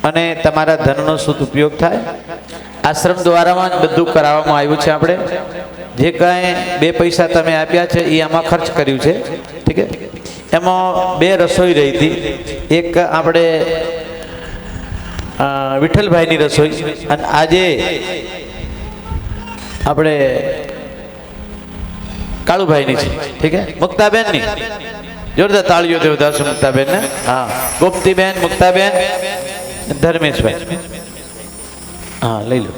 અને તમારા ધનનો શુદ્ધ ઉપયોગ થાય આશ્રમ દ્વારામાં જ બધું કરાવવામાં આવ્યું છે. આપણે જે કાંઈ 2 પૈસા તમે આપ્યા છે એ આમાં ખર્ચ કર્યું છે. ઠીક છે. એમાં 2 રસોઈ રહી હતી. એક આપણે વિઠ્ઠલભાઈની રસોઈ અને આજે આપણે કાળુભાઈની છે. ઠીક છે. મુક્તાબેનની જોરદાર તાળીઓ દેવદાસ મુક્તાબેન ને. હા ગોપતીબેન મુક્તાબેન ધર્મેશભાઈ. હા લઈ લો.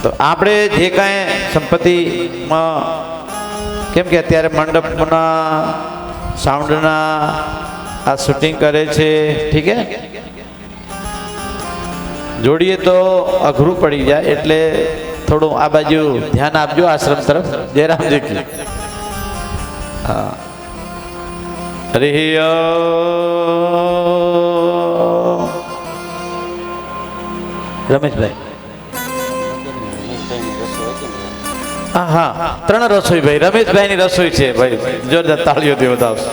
તો આપણે જે કાંઈ સંપત્તિમાં કેમ કે અત્યારે મંડપના સાઉન્ડના આ શૂટિંગ કરે છે. ઠીક છે. જોડીએ તો અઘરું પડી જાય એટલે થોડું આ બાજુ ધ્યાન આપજો આશ્રમ તરફ. જયરામજી કી. હા. હરિ ઓમ. રમેશભાઈ. હા હા, 3 રસોઈ ભાઈ. રમેશભાઈ ની રસોઈ છે ભાઈ, જોરદાર તાળીઓથી વધાવશો.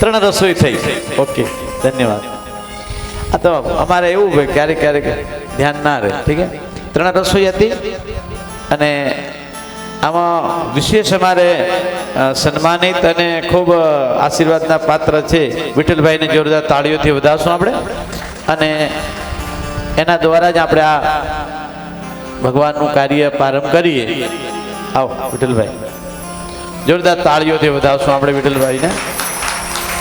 3 રસોઈ થઈ. ઓકે, ધન્યવાદ. આ તો અમારે એવું ભાઈ ક્યારેક ક્યારેક ધ્યાન ના રહે. ઠીક છે, 3 રસોઈ હતી. અને આમાં વિશેષ અમારે સન્માનિત અને ખૂબ આશીર્વાદના પાત્ર છે વિઠ્ઠલભાઈને જોરદાર તાળીઓથી વધાવશું આપણે. અને એના દ્વારા જ આપણે આ ભગવાનનું કાર્ય પ્રારંભ કરીએ. આવો વિઠ્ઠલભાઈ, જોરદાર તાળીઓથી વધાવશું આપણે વિઠ્ઠલભાઈને.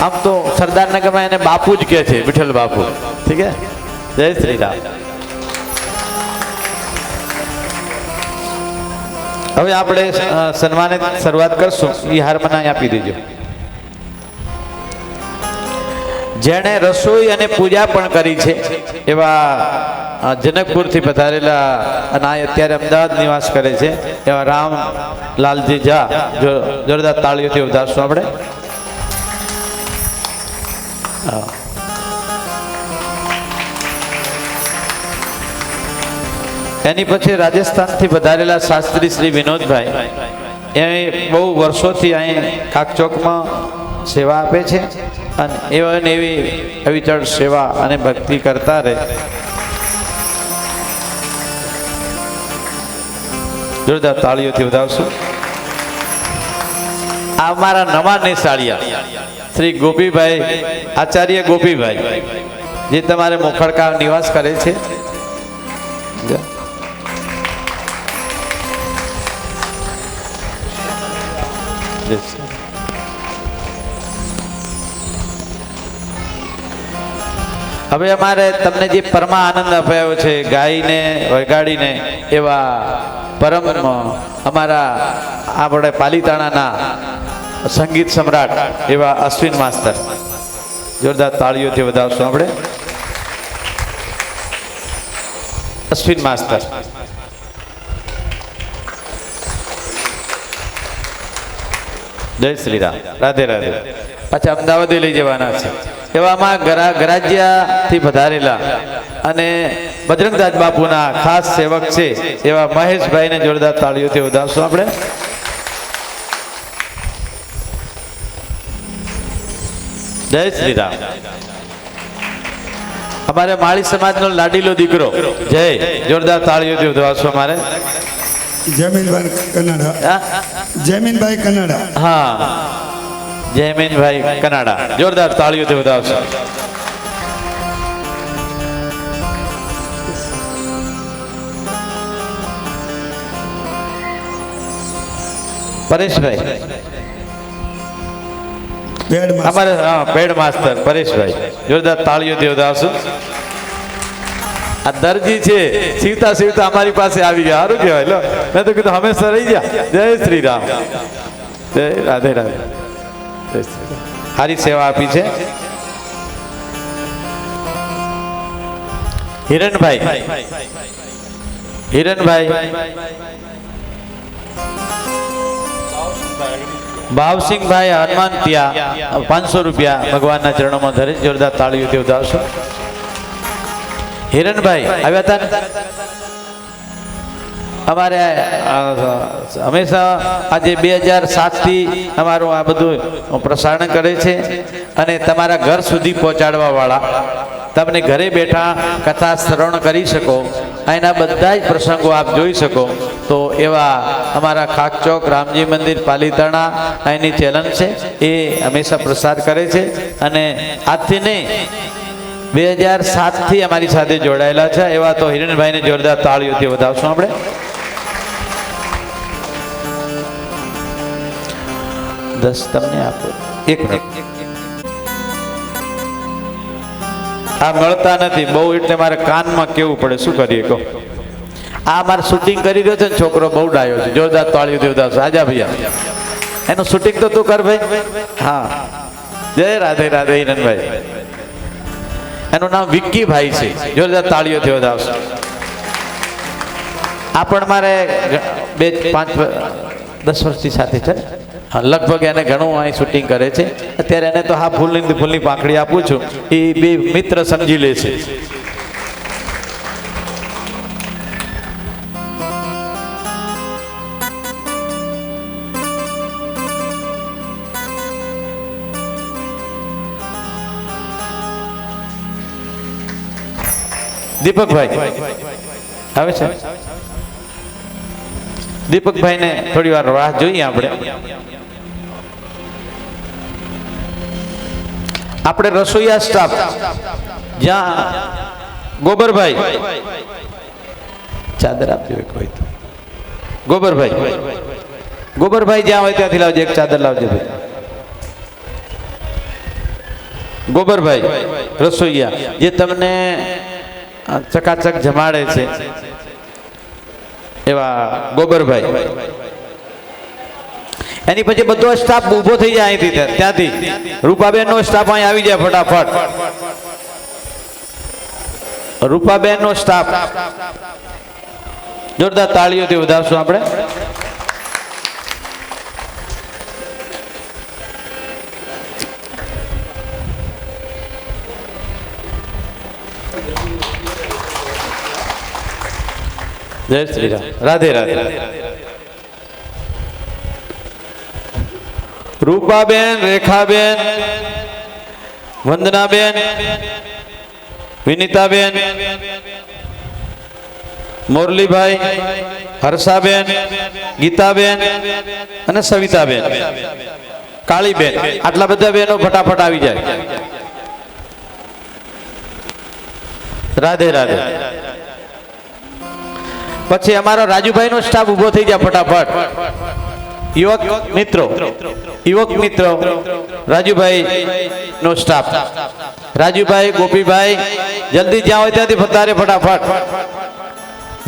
આમ તો સરદારનગરમાં એને બાપુ જ કહે છે, વિઠ્ઠલ બાપુ. ઠીક છે, જય શ્રી રામ. હવે આપણે સન્માનિત શરૂઆત કરશું. એ હારમોનિયમ આપી દેજો. જેણે રસોઈ અને પૂજા પણ કરી છે એવા જનકપુરથી પધારેલા અને અત્યારે અમદાવાદ નિવાસ કરે છે એવા રામલાલજી ઝા, જોરદાર તાળીઓથી વધારશું આપણે. એની પછી રાજસ્થાનથી પધારેલા શાસ્ત્રી શ્રી વિનોદભાઈ, એ બહુ વર્ષોથી અહીં કાકચોકમાં સેવા આપે છે અને એવી અવિચળ સેવા અને ભક્તિ કરતા રહે. જોરદાર તાળીઓથી વધાવશું. આ અમારા નવા નેસાળિયા શ્રી ગોપીભાઈ, આચાર્ય ગોપીભાઈ, જે તમારે મોખડકા નિવાસ કરે છે. હવે અમારે તમને જે પરમા આનંદ અપાયો છે ગાઈને વગાડીને એવા પરમ અમારા આપણે પાલીતાણાના સંગીત સમ્રાટ એવા અશ્વિન માસ્તર, જોરદાર તાળીઓથી વધાવશું આપણે. અશ્વિન માસ્તર, જય શ્રી રામ. રાધે રાધે. પાછા અમદાવાદે લઈ જવાના છે એવામાં ગરાજિયાથી પધારેલા અને બજરંગદાસ બાપુના ખાસ સેવક છે એવા મહેશભાઈને જોરદાર તાળીઓથી વધાવશું આપણે. જય શ્રી રામ. અમારે માળી સમાજનો લાડીલો દીકરો જય, જોરદાર તાળીઓથી વધાવશું અમારે. જમીનભાઈ કનાડા. જમીનભાઈ કનાડા. હા, જયમીનભાઈ કનાડા, જોરદાર તાળીઓથી વધાવશો. પરેશભાઈ અમારે પેડ માસ્તર પરેશભાઈ, જોરદાર તાળીઓથી વધાવશો. આ દરજી છે, સીવતા સીવતા અમારી પાસે આવી ગયા. સારું કહેવાય. લો, મેં તો કીધું હંમેશા રહી ગયા. જય શ્રી રામ. જય રાધે રાધે. સારી સેવા આપી છે. હિરણભાઈ, ભાવસિંહભાઈ હનુમાન ત્યાં 500 રૂપિયા ભગવાનના ચરણોમાં ધરે. જોરદાર તાળીઓથી વધાવશો. હિરણભાઈ આવ્યા હતા ને અમારે હંમેશા આજે 2007થી અમારું આ બધું પ્રસારણ કરે છે અને તમારા ઘર સુધી પહોંચાડવા વાળા, તમને ઘરે બેઠા કથા શ્રવણ કરી શકો, એના બધા જ પ્રસંગો આપ જોઈ શકો. તો એવા અમારા ખાકચોક રામજી મંદિર પાલીતાણા એની ચેનલ છે, એ હંમેશા પ્રસાર કરે છે. અને આજથી નહીં 2007થી અમારી સાથે જોડાયેલા છે એવા તો હિરણભાઈને જોરદાર તાળીઓથી વધાવશું આપણે. દસ તમને આપો. એક મિનિટ, આ મળતા નથી બહુ એટલે મારે કાનમાં કેવું પડે, શું કરીએ કહો. આ મારે શૂટિંગ કરી રહ્યો છે ને છોકરો, બહુ ડાયો છે. જોરદાર તાળીઓથી વધાવશો. આજા ભૈયા, એનું શૂટિંગ તો તું કર ભાઈ. હા, જય રાધે રાધે. હિરણભાઈ, એનું નામ વિક્કીભાઈ છે. જોરદાર તાળીઓથી વધાવશો. આ પણ મારે 2-5-10 વર્ષથી સાથે છે. લગભગ એને ઘણું અહીં શૂટિંગ કરે છે. અત્યારે એને તો હા ફૂલની પાંખડી આપું છું. એ બે મિત્ર સમજી લે છે. દીપકભાઈ આવે છે. દીપકભાઈને થોડી વાર રાહ જોઈએ આપણે રસોઈયા સ્ટાફ જ્યાં ગોબરભાઈ ચાદર આપજો એક હોય તો ગોબરભાઈ જ્યાં હોય ત્યાંથી લાવજો. એક ચાદર લાવજો ભાઈ. ગોબરભાઈ રસોઈયા જે તમને ચકાચક જમાડે છે એવા ગોબરભાઈ. એની પછી બધો સ્ટાફ ઊભો થઈ જાય અહીંથી ત્યાંથી. રૂપાબેન નો સ્ટાફ અહીં આવી જાય ફટાફટ. રૂપાબેન નો સ્ટાફ જોરદાર તાળીઓથી વધાવશું આપણે. જય શ્રી રામ. રાધે રાધે. રૂપાબેન, રેખાબેન, વંદનાબેન, વિનીતાબેન, મોરલીભાઈ, હર્ષાબેન, ગીતાબેન અને સવિતાબેન, કાળીબેન, આટલા બધા બહેનો ફટાફટ આવી જાય. રાધે રાધે. પછી અમારો રાજુભાઈ નો સ્ટાફ ઉભો થઈ જાય ફટાફટ. યુવક મિત્રો રાજુભાઈ નો સ્ટાફ. રાજુભાઈ, ગોપીભાઈ જલ્દી જ્યાં હોય ત્યાંથી ફતારે ફટાફટ.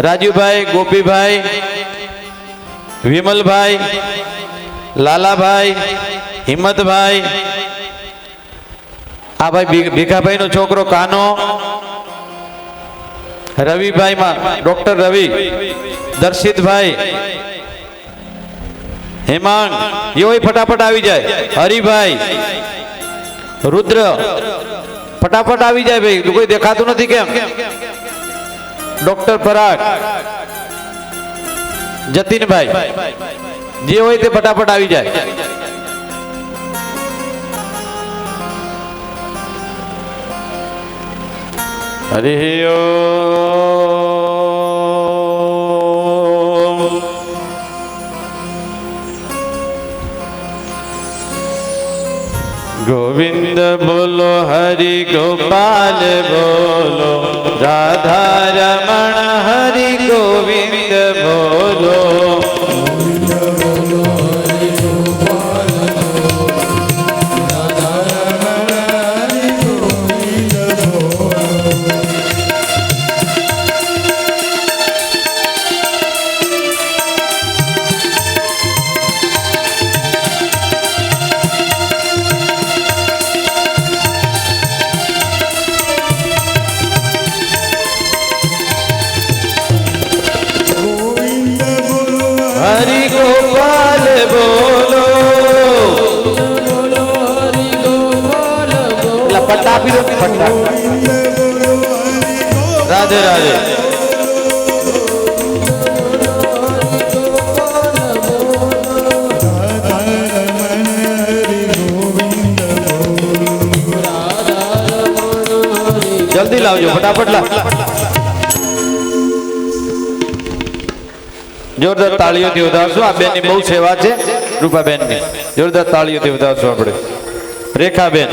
રાજુભાઈ, ગોપીભાઈ, વિમલભાઈ, લાલાભાઈ, હિંમતભાઈ, આ ભાઈ ભીખાભાઈ નો છોકરો કાનો, રવિભાઈ માં ડોક્ટર રવિ, દર્શિતભાઈ, હેમાંગ એવો ફટાફટ આવી જાય. હરિભાઈ, રુદ્ર ફટાફટ આવી જાય ભાઈ. કોઈ દેખાતું નથી કેમ? ડોક્ટર પરાગ, જતીનભાઈ જે હોય તે ફટાફટ આવી જાય. હરિ ઓમ. ગોવિંદ બોલો, હરિ ગોપાલ બોલો, રાધા રમણ હરિ ગોવિંદ બોલો. હરિ ગોપાલ બોલો. પટ્ટા આપી દો. પટ્ટા. રાધે રાધે. જલ્દી લાવજો ફટાફટ લાવ. જોરદાર તાળીઓથી વધારશું. આ બેનની બહુ સેવા છે. રૂપાબેનની જોરદાર તાળીઓથી વધારશું આપણે. રેખાબેન,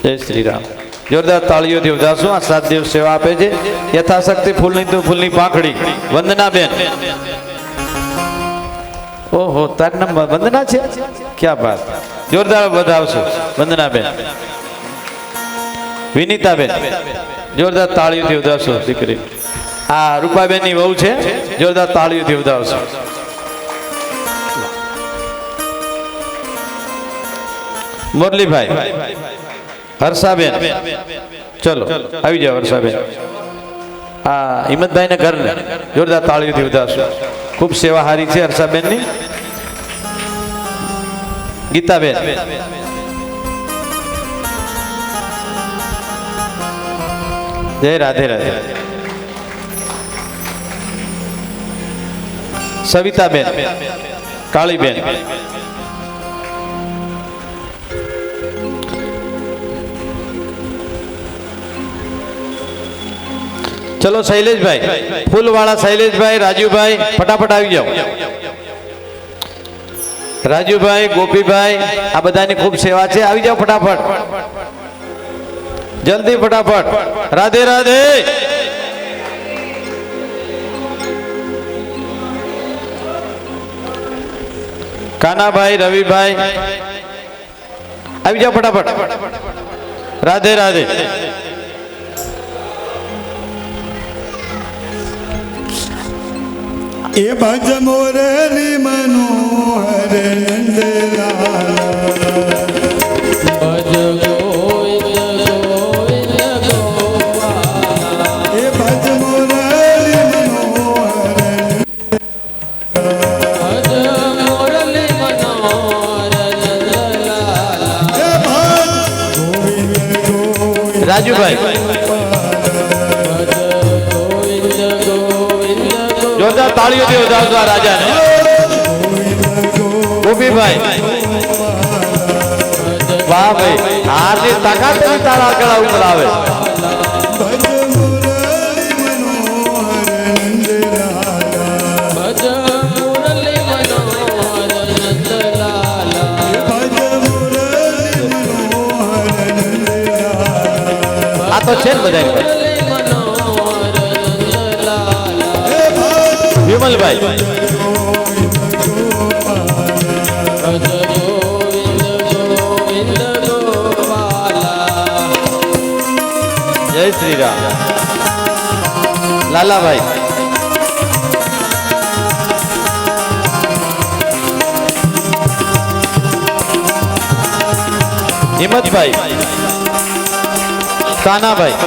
જય શ્રી રામ. જોરદાર તાળીઓથી વધારશું. આ 7 દિવસ સેવા આપે છે. યથાશક્તિ ફૂલની પાંખડી. વંદનાબેન, ઓહો તાર નામ વંદના છે, ક્યાં વાત. જોરદાર વધાવશું વંદનાબેન. વિનીતાબેન જોરદાર તાળીઓથી વધાવશો. દીકરી આ રૂપાબેન ની વહુ છે. જોરદાર તાળીઓથી વધાવશો. મોરલીભાઈ, હર્ષાબેન ચલો આવી જાઓ હર્ષાબેન. હા હિંમતભાઈ ને ઘરને જોરદાર તાળીઓથી વધારશું. ખૂબ સેવાહારી છે હર્ષાબેનની. ગીતાબેન જય રાધે રાધે. સવિતાબેન, કાળીબેન, ચલો શૈલેષભાઈ, ફૂલવાળા શૈલેષભાઈ, રાજુભાઈ ફટાફટ આવી જાઓ. રાજુભાઈ, ગોપીભાઈ આ બધાની ખૂબ સેવા છે. આવી જાઓ ફટાફટ, જલ્દી ફટાફટ. રાધે રાધે. કાનાભાઈ, રવિભાઈ આવી જાઓ ફટાફટ. રાધે રાધે. એ ભજ મોરલી મનોહર નંદલાલા ભજ ગોવિંદ ગોવિંદ ગોપાલા એ ભજ મોરલી મનોહર ભજ મુરલી મનોહર નંદલાલા એ ભજ ગોવિંદ ગોવિંદ રાજુભાઈ ભજ ગોવિંદ ગોવિંદ જોરદાર તાળીઓથી વધારજો આ રાજાને. ગોપીભાઈ વાહ ભાઈ, હારની તાકાત તારા ગળા ઉપર આવે. ભજ મોરલી મનોહર નંદલાલા ભજ મુરલી મનોહર નંદલાલા ભજ મોરલી મનોહર નંદલાલા આ તો છે ને બધા મુરલી મનોહર નંદલાલા એ ભજ વિમલભાઈ ભજ ગોવિંદ ગોવિંદ ગોપાલા જય શ્રી રામ. લાલાભાઈ, હિંમતભાઈ, કાનાભાઈ,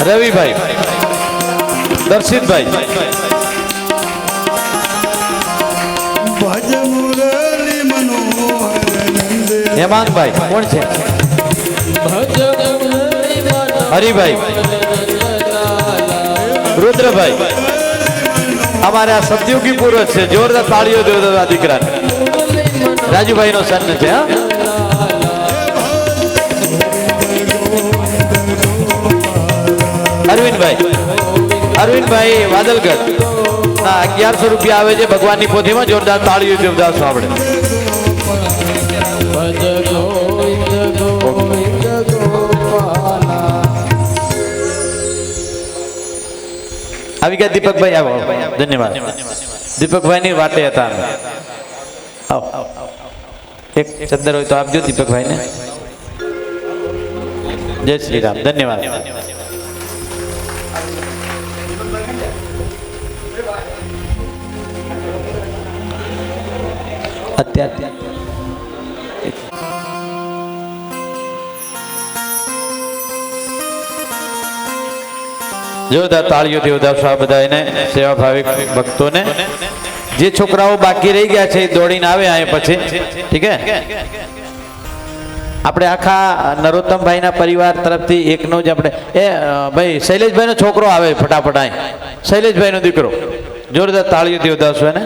રવિભાઈ, દર્શિતભાઈ, ભજ મુરલી મનોહર નંદલાલા હેમાંગભાઈ કોણ છે? ભજ મુરલી મનોહર હરિભાઈ, રુદ્રભાઈ અમારે આ સતયુગી પુરુષ છે. જોરદાર તાળીઓ દો આ દીકરાને. રાજુભાઈ નો સન્ન છે. હા અરવિંદભાઈ વાદલગઢ ના 1100 રૂપિયા આવે છે ભગવાનની પોથીમાં. જોરદાર તાળીઓ દેવદાસ આપણે. ભજ ગોવિંદ ગોવિંદ ગોપાલા આવી ગયા દીપકભાઈ, આવો ધન્યવાદ. દીપકભાઈ ની વાટે હતા અમે. આવો એક ચંદર હોય તો આપજો દીપકભાઈ ને. જય શ્રી રામ. ધન્યવાદ. અત્યારે જોરદાર તાળીઓથી વધારશો આ બધા એને સેવા ભાવિક ભક્તોને. જે છોકરાઓ બાકી રહી ગયા છે એ દોડીને આવે અહીંયા પછી. ઠીક હે. આપણે આખા નરોત્તમભાઈના પરિવાર તરફથી એકનો જ આપણે ભાઈ શૈલેષભાઈનો છોકરો આવે ફટાફટ અહીં. શૈલેષભાઈનો દીકરો. જોરદાર તાળીઓથી વધારશો એને.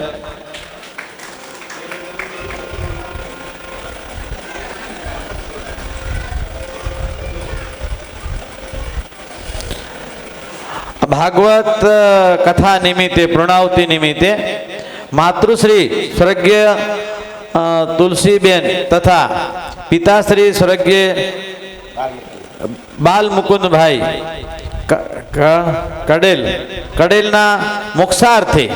ભાગવત કથા નિમિત્તે, પૂર્ણાવતી નિમિત્તે માતૃશ્રી સ્વર્ગીય તુલસીબેન તથા પિતાશ્રી સ્વર્ગીય બાલ મુકુંદભાઈ કડેલના મોક્ષાર્થે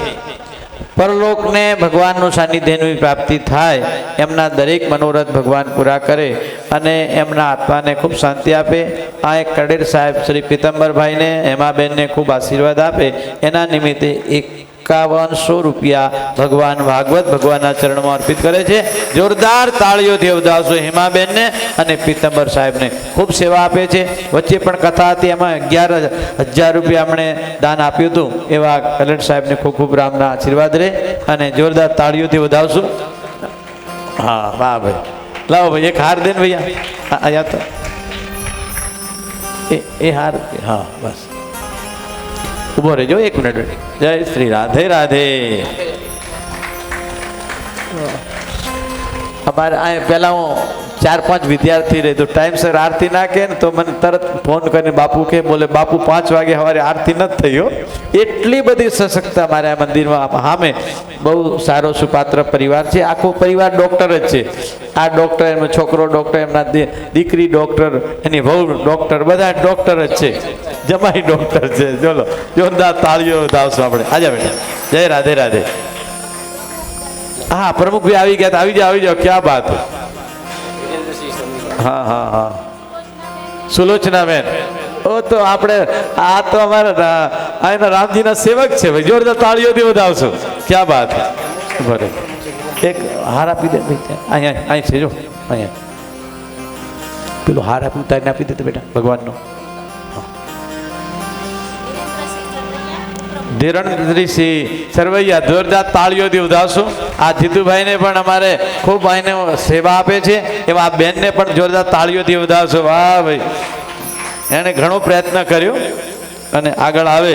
પરલોકને ભગવાનનું સાનિધ્યની પ્રાપ્તિ થાય, એમના દરેક મનોરથ ભગવાન પૂરા કરે અને એમના આત્માને ખૂબ શાંતિ આપે. આ એક કડેર સાહેબ શ્રી પીતમ્બરભાઈને, હેમાબેનને ખૂબ આશીર્વાદ આપે. એના નિમિત્તે એક 5100 રૂપિયા ભગવાન ભાગવત ભગવાનના ચરણમાં અર્પિત કરે છે. જોરદાર તાળીઓથી વધાવશો હેમાબેનને અને પીતંબર સાહેબને. ખૂબ સેવા આપે છે. વચ્ચે પણ કથા હતી, એમાં 11,000 રૂપિયા એમણે દાન આપ્યું હતું. એવા કલેક્ટર સાહેબને ખૂબ ખૂબ રામના આશીર્વાદ રહે અને જોરદાર તાળીઓથી વધાવશું. હા વાહ ભાઈ, લાવો ભાઈ એક હાર દે ને ભૈયા. અહીંયા તો એ હાર, હા બસ ઉભો રહેજો એક મિનિટ. જય શ્રી રાધે રાધે. અમારે આ પહેલા હું 4-5 વિદ્યાર્થી રહે તો ટાઈમસર આરતી ના કહે ને તો મને તરત ફોન કરીને બાપુ કે બોલે બાપુ 5 વાગે સવારે આરતી નથી થઈ હો. એટલી બધી સશક્ત અમારે આ મંદિરમાં સામે. બહુ સારો સુપાત્ર પરિવાર છે. આખો પરિવાર ડૉક્ટર જ છે. આ ડૉક્ટર, એમનો છોકરો ડૉક્ટર, એમના દીકરી ડૉક્ટર, એની વહુ ડૉક્ટર, બધા ડૉક્ટર જ છે. જમાઈ ડૉક્ટર છે. ચલો જોરદાર તાળીઓ વધાવશું આપણે. આજા બેટા. જય રાધે રાધે. હા પ્રમુખભાઈ આવી ગયા. આવી જાઓ આવી જાઓ. ક્યાં બાત. હા હા હા સુલોચના બેન. ઓ તો આપણે આ તો અમારા અહીંના રામજીના સેવક છે ભાઈ. જોરદાર તાળીઓથી વધાવશો. ક્યાં બાત. બરે એક હાર આપી દે ભાઈ. અહીંયા અહીં છે જો અહીંયા પેલો હાર આપ્યું તારીને આપી દે તો બેટા ભગવાનનો. ધીરણસિંહ સરવૈયા જોરદાર તાળીઓથી વધાવશો. આ જીતુભાઈને પણ અમારે ખૂબ આઈને સેવા આપે છે એવા આ બેનને પણ જોરદાર તાળીઓથી વધાવશો. વાહ ભાઈ, એણે ઘણો પ્રયત્ન કર્યો અને આગળ આવે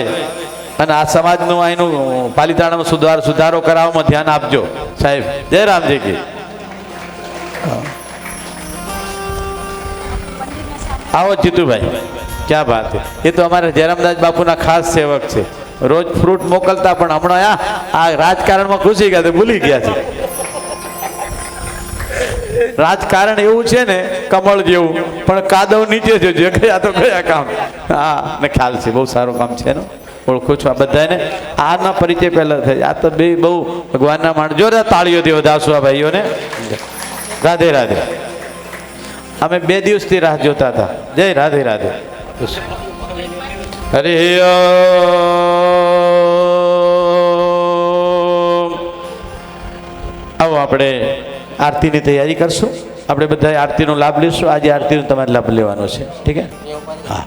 અને આ સમાજનું અહીંનું પાલિતાણામાં સુધારો કરાવવામાં ધ્યાન આપજો સાહેબ. જય રામજી કી. આવો જીતુભાઈ. ક્યાં વાત. એ તો અમારા જયરામદાસ બાપુના ખાસ સેવક છે. રોજ ફ્રૂટ મોકલતા પણ હમણાં આ રાજકારણમાં ઘૂસી ગયા તો ભૂલી ગયા છે. રાજકારણ એવું છે ને કમળ જેવું, પણ કાદવ નીચે છે. જે ગયા તો ગયા કામ. હા ને ખ્યાલ છે. બહુ સારું કામ છે એનું. ઓળખું છું આ બધાને. આના પરિચય પહેલા થાય. આ તો બે બહુ ભગવાનના માણસ. જોરદાર તાળીઓથી વધાવશું આ ભાઈઓને. રાધે રાધે. અમે 2 દિવસથી રાહ જોતા હતા. જય રાધે રાધે. હરે આવો આપણે આરતીની તૈયારી કરશું. આપણે બધા આરતીનો લાભ લઈશું. આજે આરતીનો તમારે લાભ લેવાનો છે. ઠીક છે. હા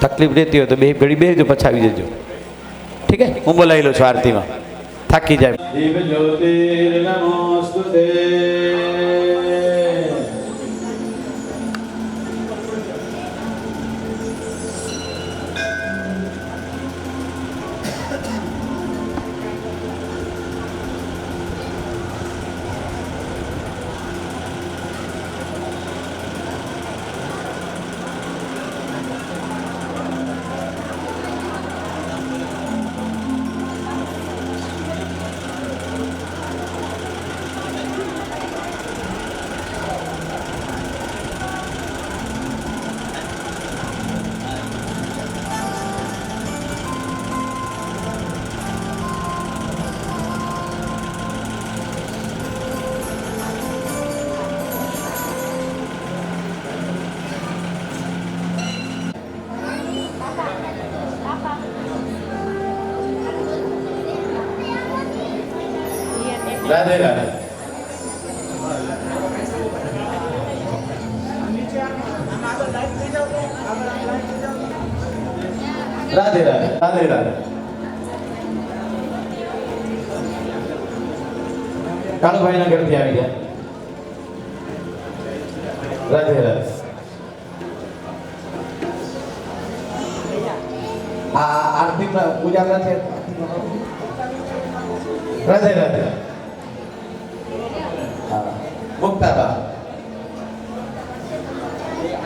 તકલીફ રહેતી હોય તો બે ઘડી બેસજો પછી આવી જજો. ઠીક છે. હું બોલાવી લઉં છું આરતીમાં. થાકી જાય. દીપ જ્યોતિર્નમોસ્તુતે. રાધે રાધે. રાધે રાધે. રાધે રાધે. કાળુભાઈના ઘરથી આવી ગયા. રાધે રાધે. આ આરતી પૂજા છે. રાધે રાધે. મુક્તાબા.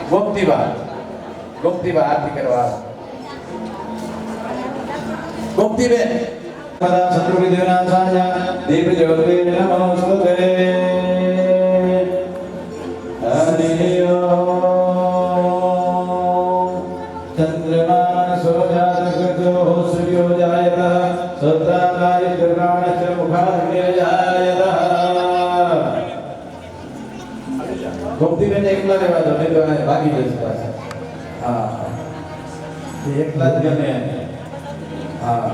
ગોમતીબા. ગોમતીબા આરતી કરવા. ગોમતીબેન. શત્રુવિદેવના સાજા દીપ જ્યોતિર્ નમોસ્તુતે. હરિ ઓમ. ચંદ્રમાન સોજાત કૃતો સૂર્યો જાયત સત્રાકાય દુર્ગાણચ મુખાગ્ને જાયત. ગોમતીબેન એકલા રહેવા દો, નહીં તો ભાગી જશે પાછા. હા એકલા જ ગમે. હા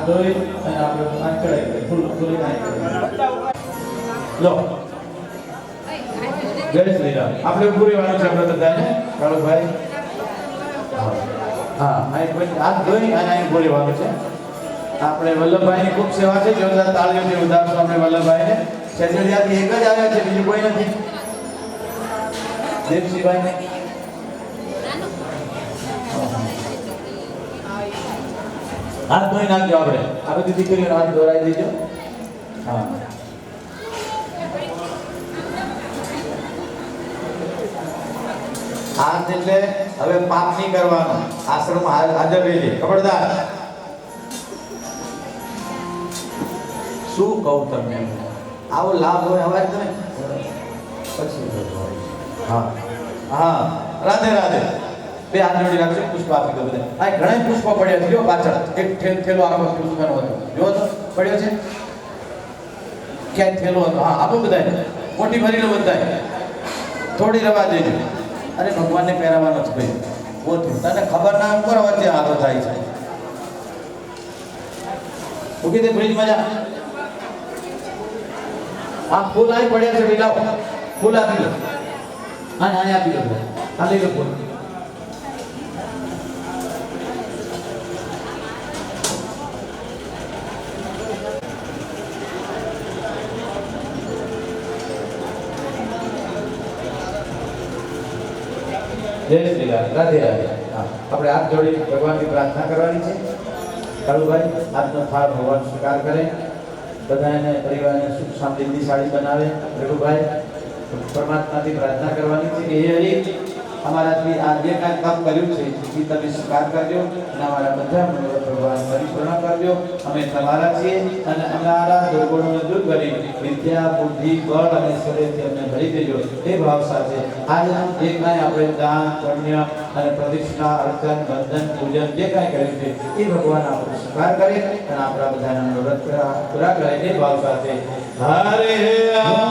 ધોઈ અને આપણે આ ચડાવી દઈએ. ફૂલ ફૂલી નાખી લો. જય શ્રી રામ. આપણે પૂરી વાળું છે આપણે બધાને કાળુભાઈ. હા અહીં કોઈ હાથ ધોઈ અને અહીં પૂરી વાળું છે. આપણે વલ્લભભાઈની ખૂબ સેવા છે. જોરદાર તાળીઓથી વધારશો આપણે વલ્લભભાઈને. છેજડિયાથી એક જ આવ્યા છે, બીજું કોઈ નથી. દેવસિંહભાઈને હાથ ધોઈ નાખજો. આપણે આ બધી દીકરીઓનો હાથ ધોરાઈ દેજો. હા હાથ એટલે હવે પાપ નહીં કરવાનો. આશ્રમ હાજર રહેજે. ખબરદાર. શું કહું તમને, આવો લાભ હોય હવે તમે પછી. હા હા રાધે રાધે. બે હાથ જોડી રાખજો. પુષ્પ આપી દો બધા. આ ઘણા પુષ્પો પડ્યા છે જો પાછળ. એક થેલો આખો પુષ્પનો હતો. જો તો પડ્યો છે ક્યાંય થેલો હતો. હા આપો બધાને. મોટી ભરી લો બધાય. થોડી રવા દેજો. અરે ભગવાનને પહેરાવાનો છે ભાઈ. ઓછું તને ખબર ના એમ કરો વચ્ચે આગળ થાય છે. મૂકી દે બ્રિજમાં જા. આ ફૂલ અહીં પડ્યા છે ભાઈ. લાવો ફૂલ આપી દો. હા અહીં આપી દો. આ લઈ લો ફૂલ. જય શ્રી રામ. રાધે રાધે. હા આપણે હાથ જોડી ભગવાનની પ્રાર્થના કરવાની છે. કાળુભાઈ આજનો થાળ ભગવાન સ્વીકાર કરે. બધાને પરિવારને સુખ શાંતિની સાડી બનાવે. રઘુભાઈ પરમાત્માથી પ્રાર્થના કરવાની છે કે હે હરિ, અમારાથી આ જે કાંઈ કામ કર્યું છે એ તમે સ્વીકાર કરજો અને અમારા બધા મનોરથ ભગવાન પરિપૂર્ણ કરજો. અમે તમારા છીએ અને અમારા દુર્ગુણોને દૂર કરી વિદ્યા બુદ્ધિ બળ અને શરીરથી અમને ભરી દેજો. એ ભાવ સાથે આજના જે કાંઈ આપણે દાન પુણ્ય અને પ્રતિષ્ઠા અર્ચન બંધન પૂજન જે કાંઈ કર્યું છે એ ભગવાન આપણે સ્વીકાર કરે અને આપણા બધાના મનોરથ પૂરા કરે. એ ભાવ સાથે હરે રામ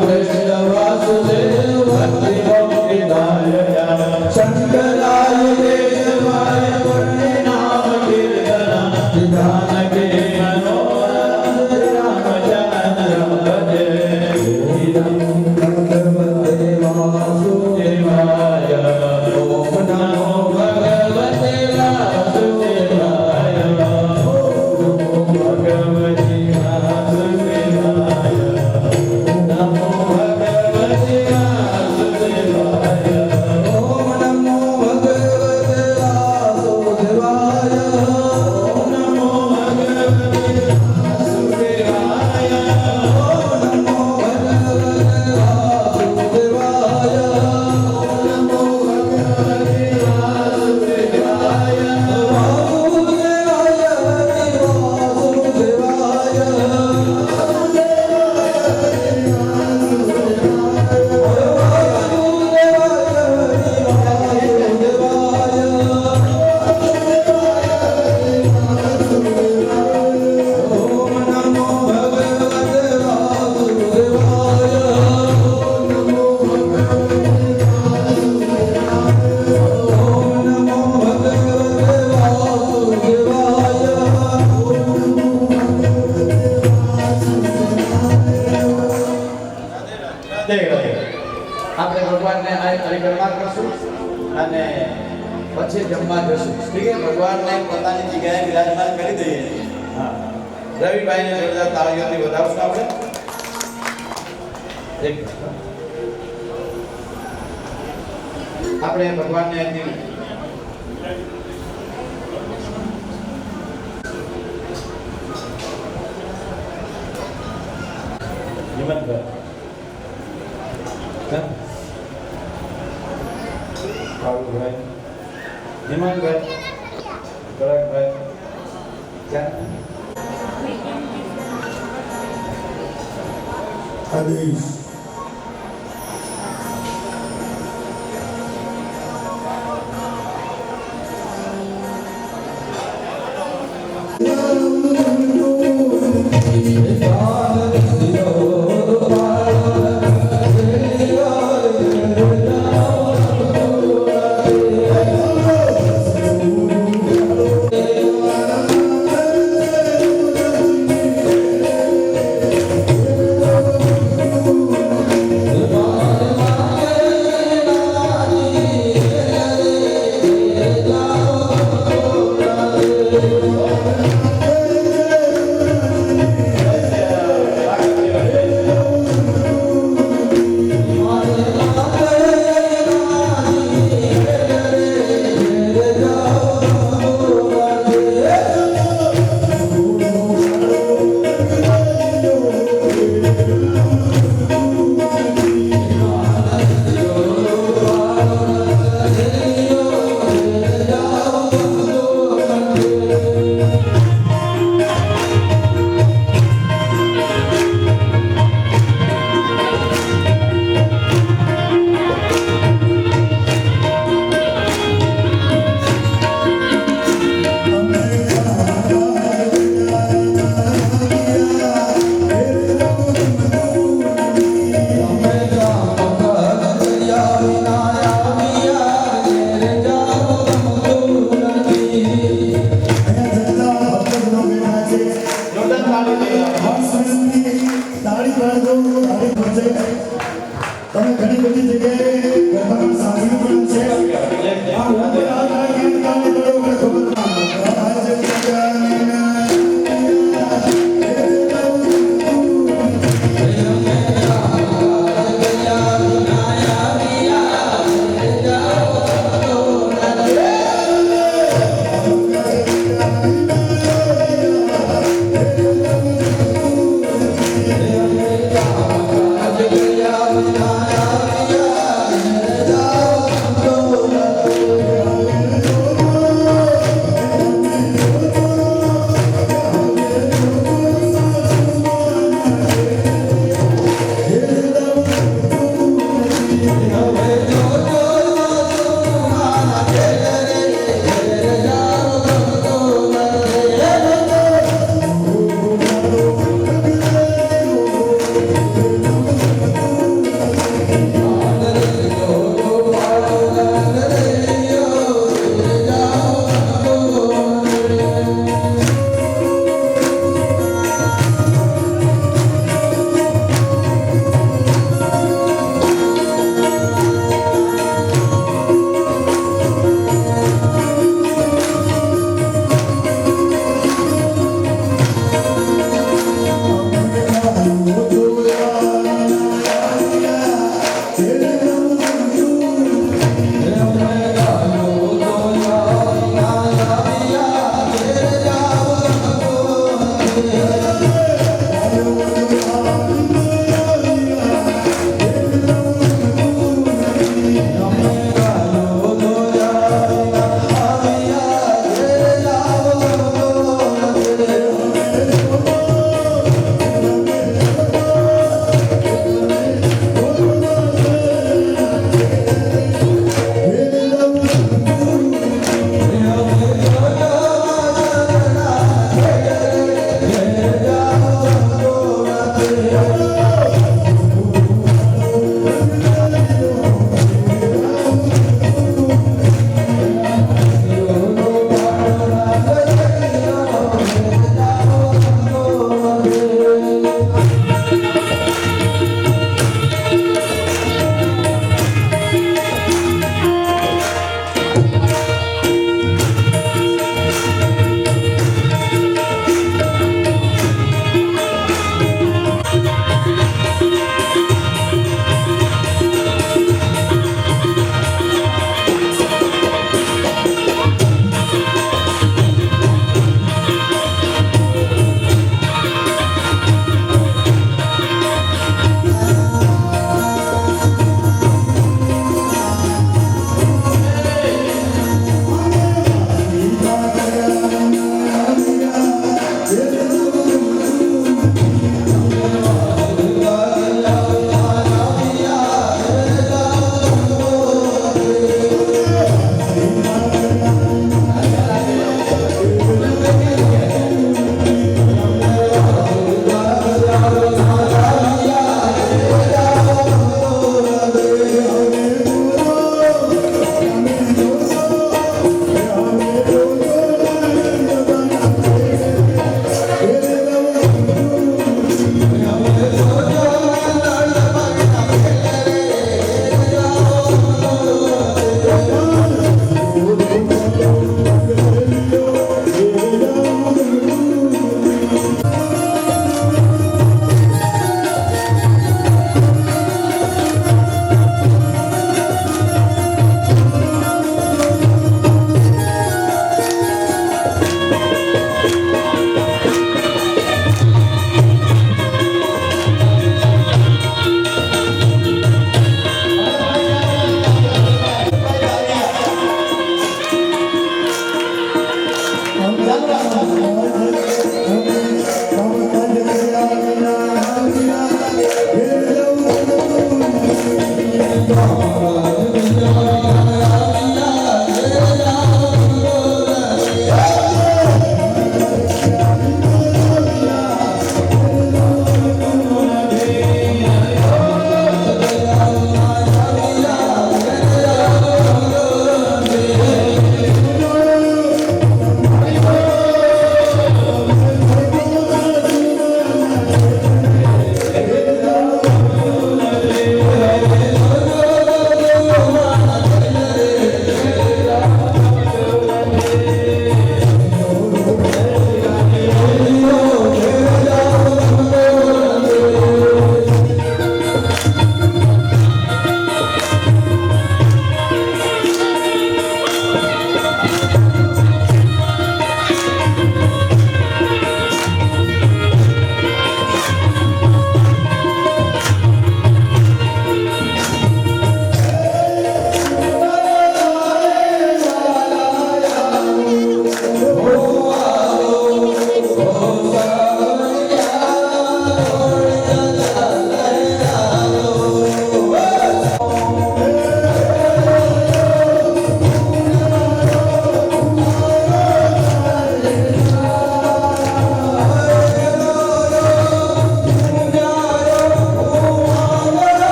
કૃષ્ણ વાસુદેવ ભક્તિ પછી જમવા જશું ઠીક છે ભગવાનને પોતાની જગ્યાએ વિરાજમાન કરી દઈએ હા રવિભાઈને જોરદાર તાળીઓથી વધાવશું આપણે એક આપણે ભગવાનને અહીંથી હિમંતભાઈ ભાઈ હિમંતભાઈ કડકભાઈ આદેશ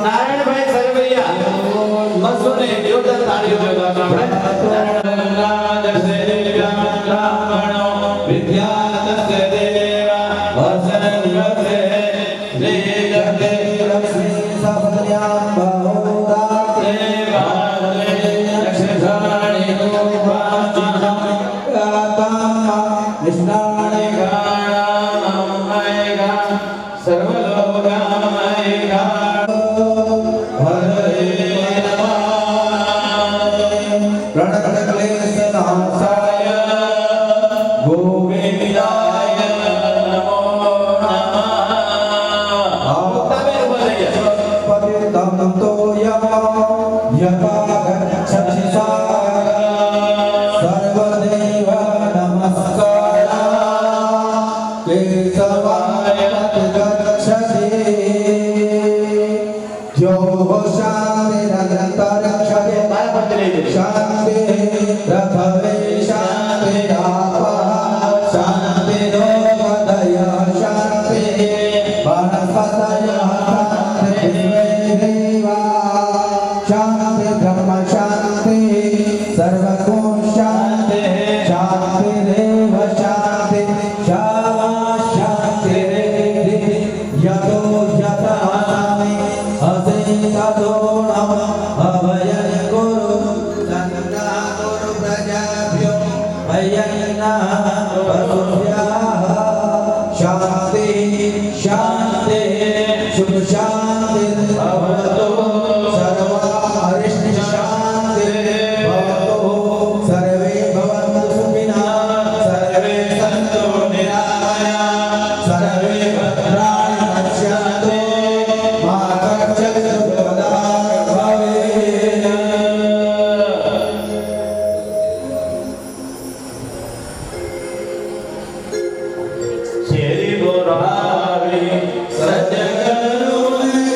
નારાયણભાઈ સરવૈયા બસો ને જોરદાર તાળીઓ બજાવતા સજગનું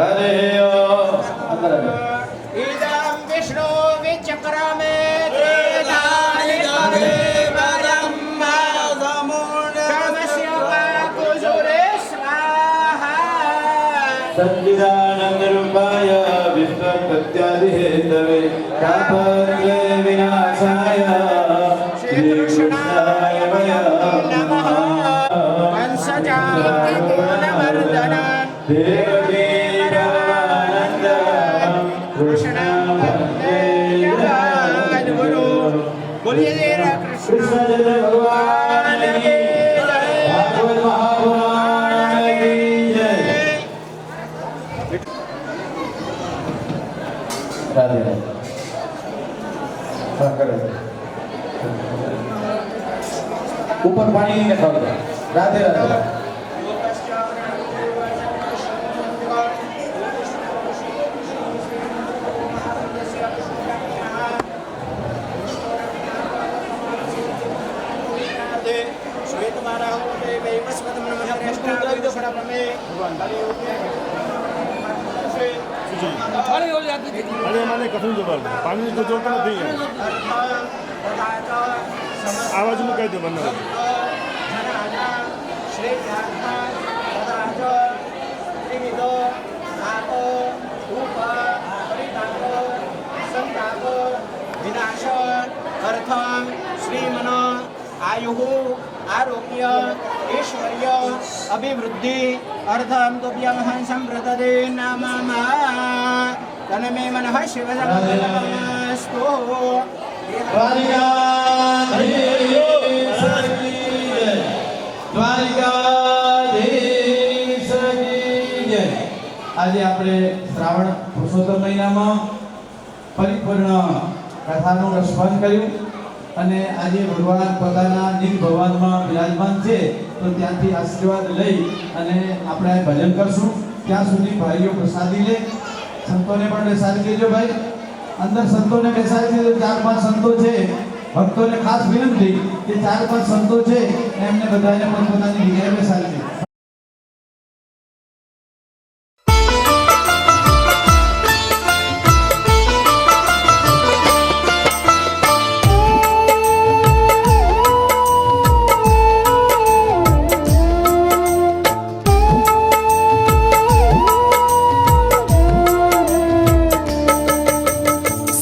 હરે અંદર આવે. ઇદં વિષ્ણુ વિચક્રમે ત્રિધાનિ સચ્ચિદાનંદ રૂપાય વિશ્વસત્યાદિ હેતવે તાપત્રય વિનાશાય શ્રી કૃષ્ણાય વયમ દેવકી પરમાનંદ કૃષ્ણ વંદે જગદ્ગુરુ. કૃષ્ણ જય ભગવાન કી જય. ભાગવત મહાપુરાણ કી જય. રાધે રાધે. ઉપર પાણી ને ખાવ. રાધે રાધે. अरे मैंने कथन जो बोल पानी तो जोड़ता नहीं है आवाज में कह दो बनना अर्थम श्रीमन आयु आरोग्य ऐश्वर्य अभिवृद्धि अर्थम तुभ्यमहं संप्रददे नमः तन्मे मनः शिवजगन्मस्तु દ્વારિકાધીશ કી જય. દ્વારિકાધીશ કી જય. આજે આપણે શ્રાવણ પુરુષોત્તમ મહિનામાં પરિપૂર્ણ કથાનું રસપાન કર્યું અને આજે ભગવાન પોતાના નિજ ભવનમાં બિરાજમાન છે તો ત્યાંથી આશીર્વાદ લઈ અને આપણે ભજન કરશું. ત્યાં સુધી ભાઈઓ પ્રસાદી લે. સંતોને પણ બેસાડી દેજો ભાઈ. અંદર સંતોને બેસાડી દેજો. 4-5 સંતો છે, ભક્તોને ખાસ વિનંતી કે 4-5 સંતો છે એમને બધાને પોતાની જગ્યાએ બેસાડી દેજો.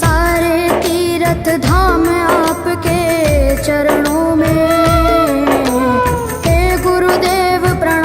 सारे तीर्थ धाम आपके चरणों में हे गुरुदेव प्रणा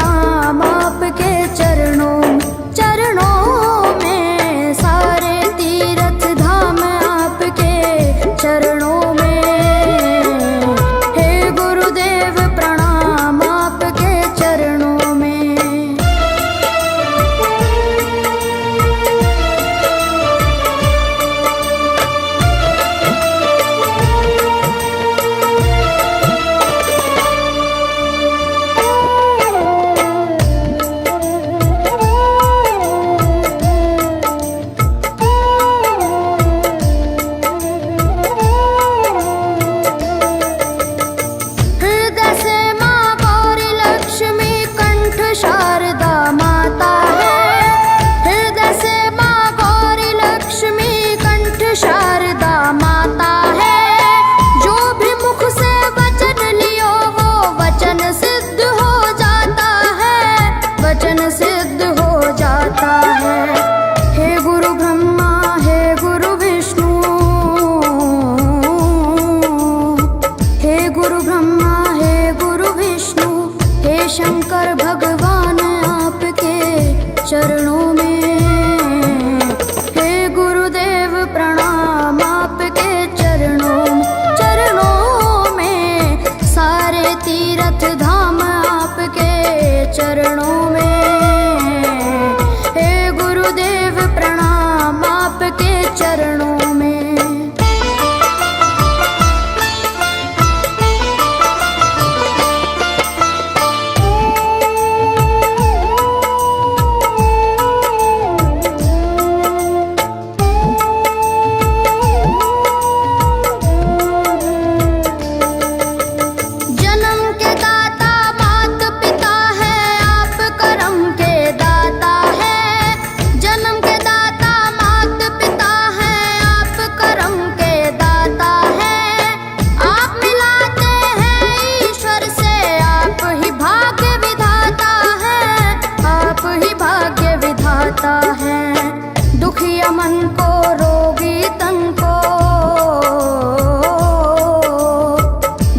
मन को रोगी तन को,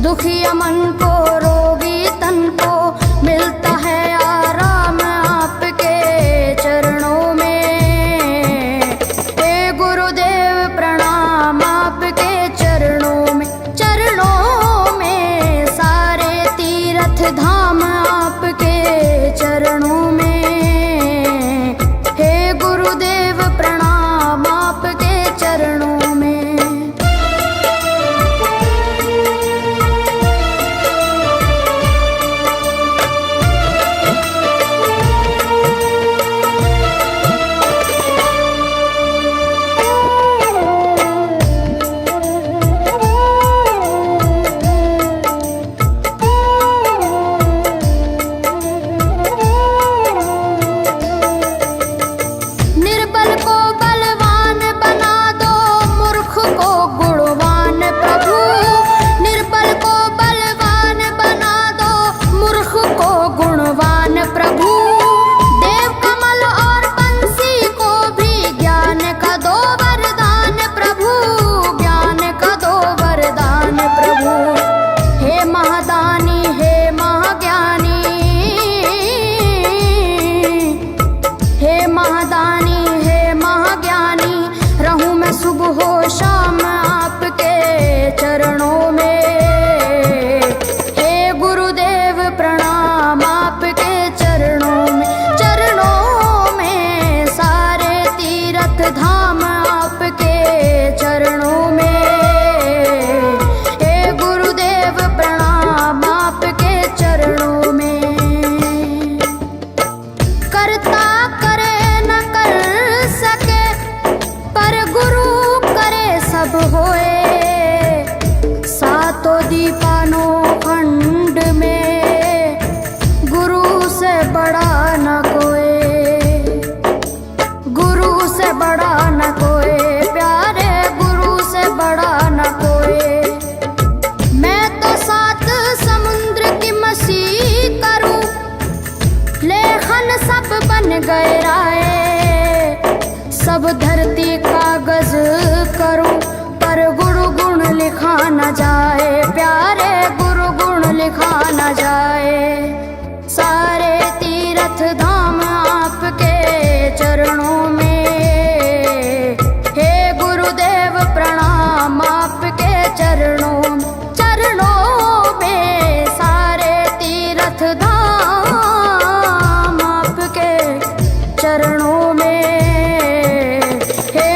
दुखिया मन को रोगी तन को मिलता है आराम आपके चरणों में। हे गुरुदेव प्रणाम आपके चरणों में, चरणों में सारे तीर्थ धाम आपके चरणों में। हे गुरुदेव प्रणाम आपके चरणों में। निर्बल को बलवान बना दो, मूर्ख को गुणवान प्रभु। निर्बल को बलवान बना दो, मूर्ख को गुणवान प्रभु। देव कमल और बंसी को भी ज्ञान का दो वरदान प्रभु, ज्ञान का दो वरदान प्रभु। हे महादानी हे महाज्ञानी, हे महादानी हे महाज्ञानी, रहूं मैं सुबह हो शाम आपके चरणों में। हे गुरुदेव प्रणाम आपके चरणों में, चरणों में सारे तीर्थ धाम आपके चरणों में। हे गुरुदेव प्रणाम आपके चरणों में। करता करे न कर सके, पर गुरु करे सब होए। सातों दीपानों खंड में गुरु से बड़ा न कोई, गुरु से बड़ा न कोई प्यारे, गुरु से बड़ा न कोई। मैं तो सात समुद्र की मसी करूं, लेखन सब बन गए राय। सब धरती कागज करूं, पर गुरु गुण लिखा न जाए प्यारे, गुरु गुण लिखा न जाए। सारे तीर्थ धाम आपके चरणों में। हे गुरुदेव प्रणाम आपके चरणों में, चरणों में सारे तीर्थ धाम आपके चरणों में। हे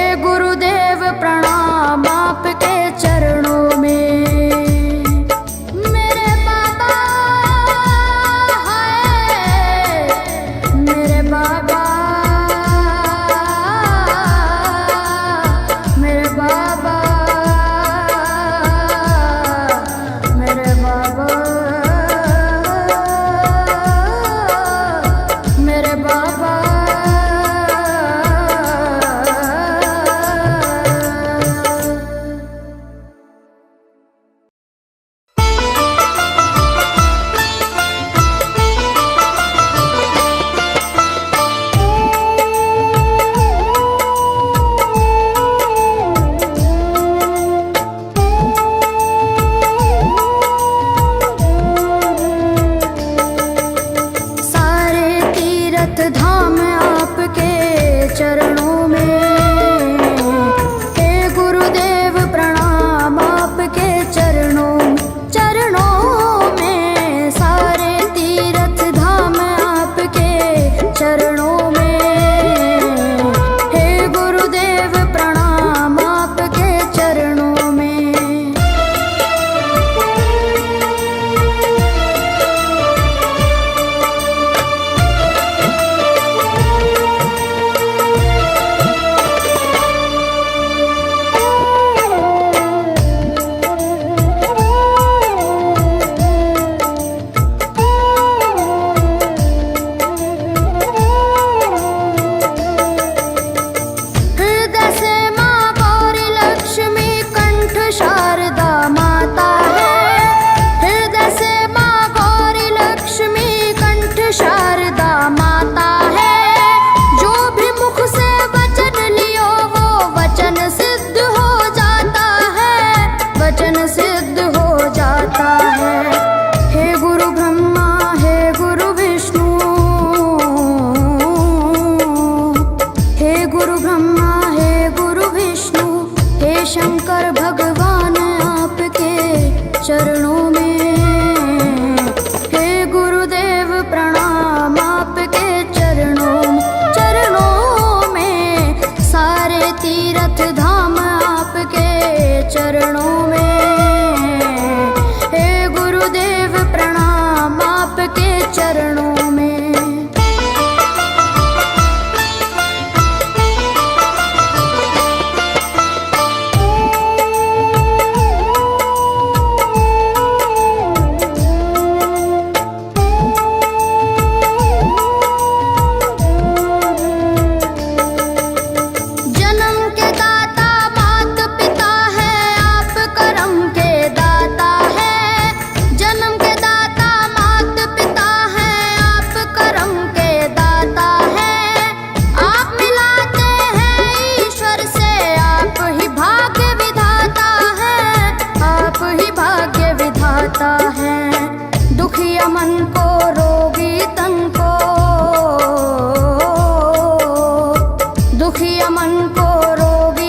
ब्रह्मा हे गुरु विष्णु हे शंकर भगवान आपके चरणों में। हे गुरुदेव प्रणाम आपके चरणों में। सारे तीर्थ धाम आपके चरणों में। हे गुरुदेव प्रणाम आपके चरणों में। जन्म के दाता मात पिता है आप करम के दाता है। जन्म के दाता मात पिता है आप करम के दाता है। आप मिलाते हैं ईश्वर से आप ही भाग्य विधाता है। आप ही भाग्य विधाता है। दुखिया मन को रोगी तन को दुखिया मन को रोगी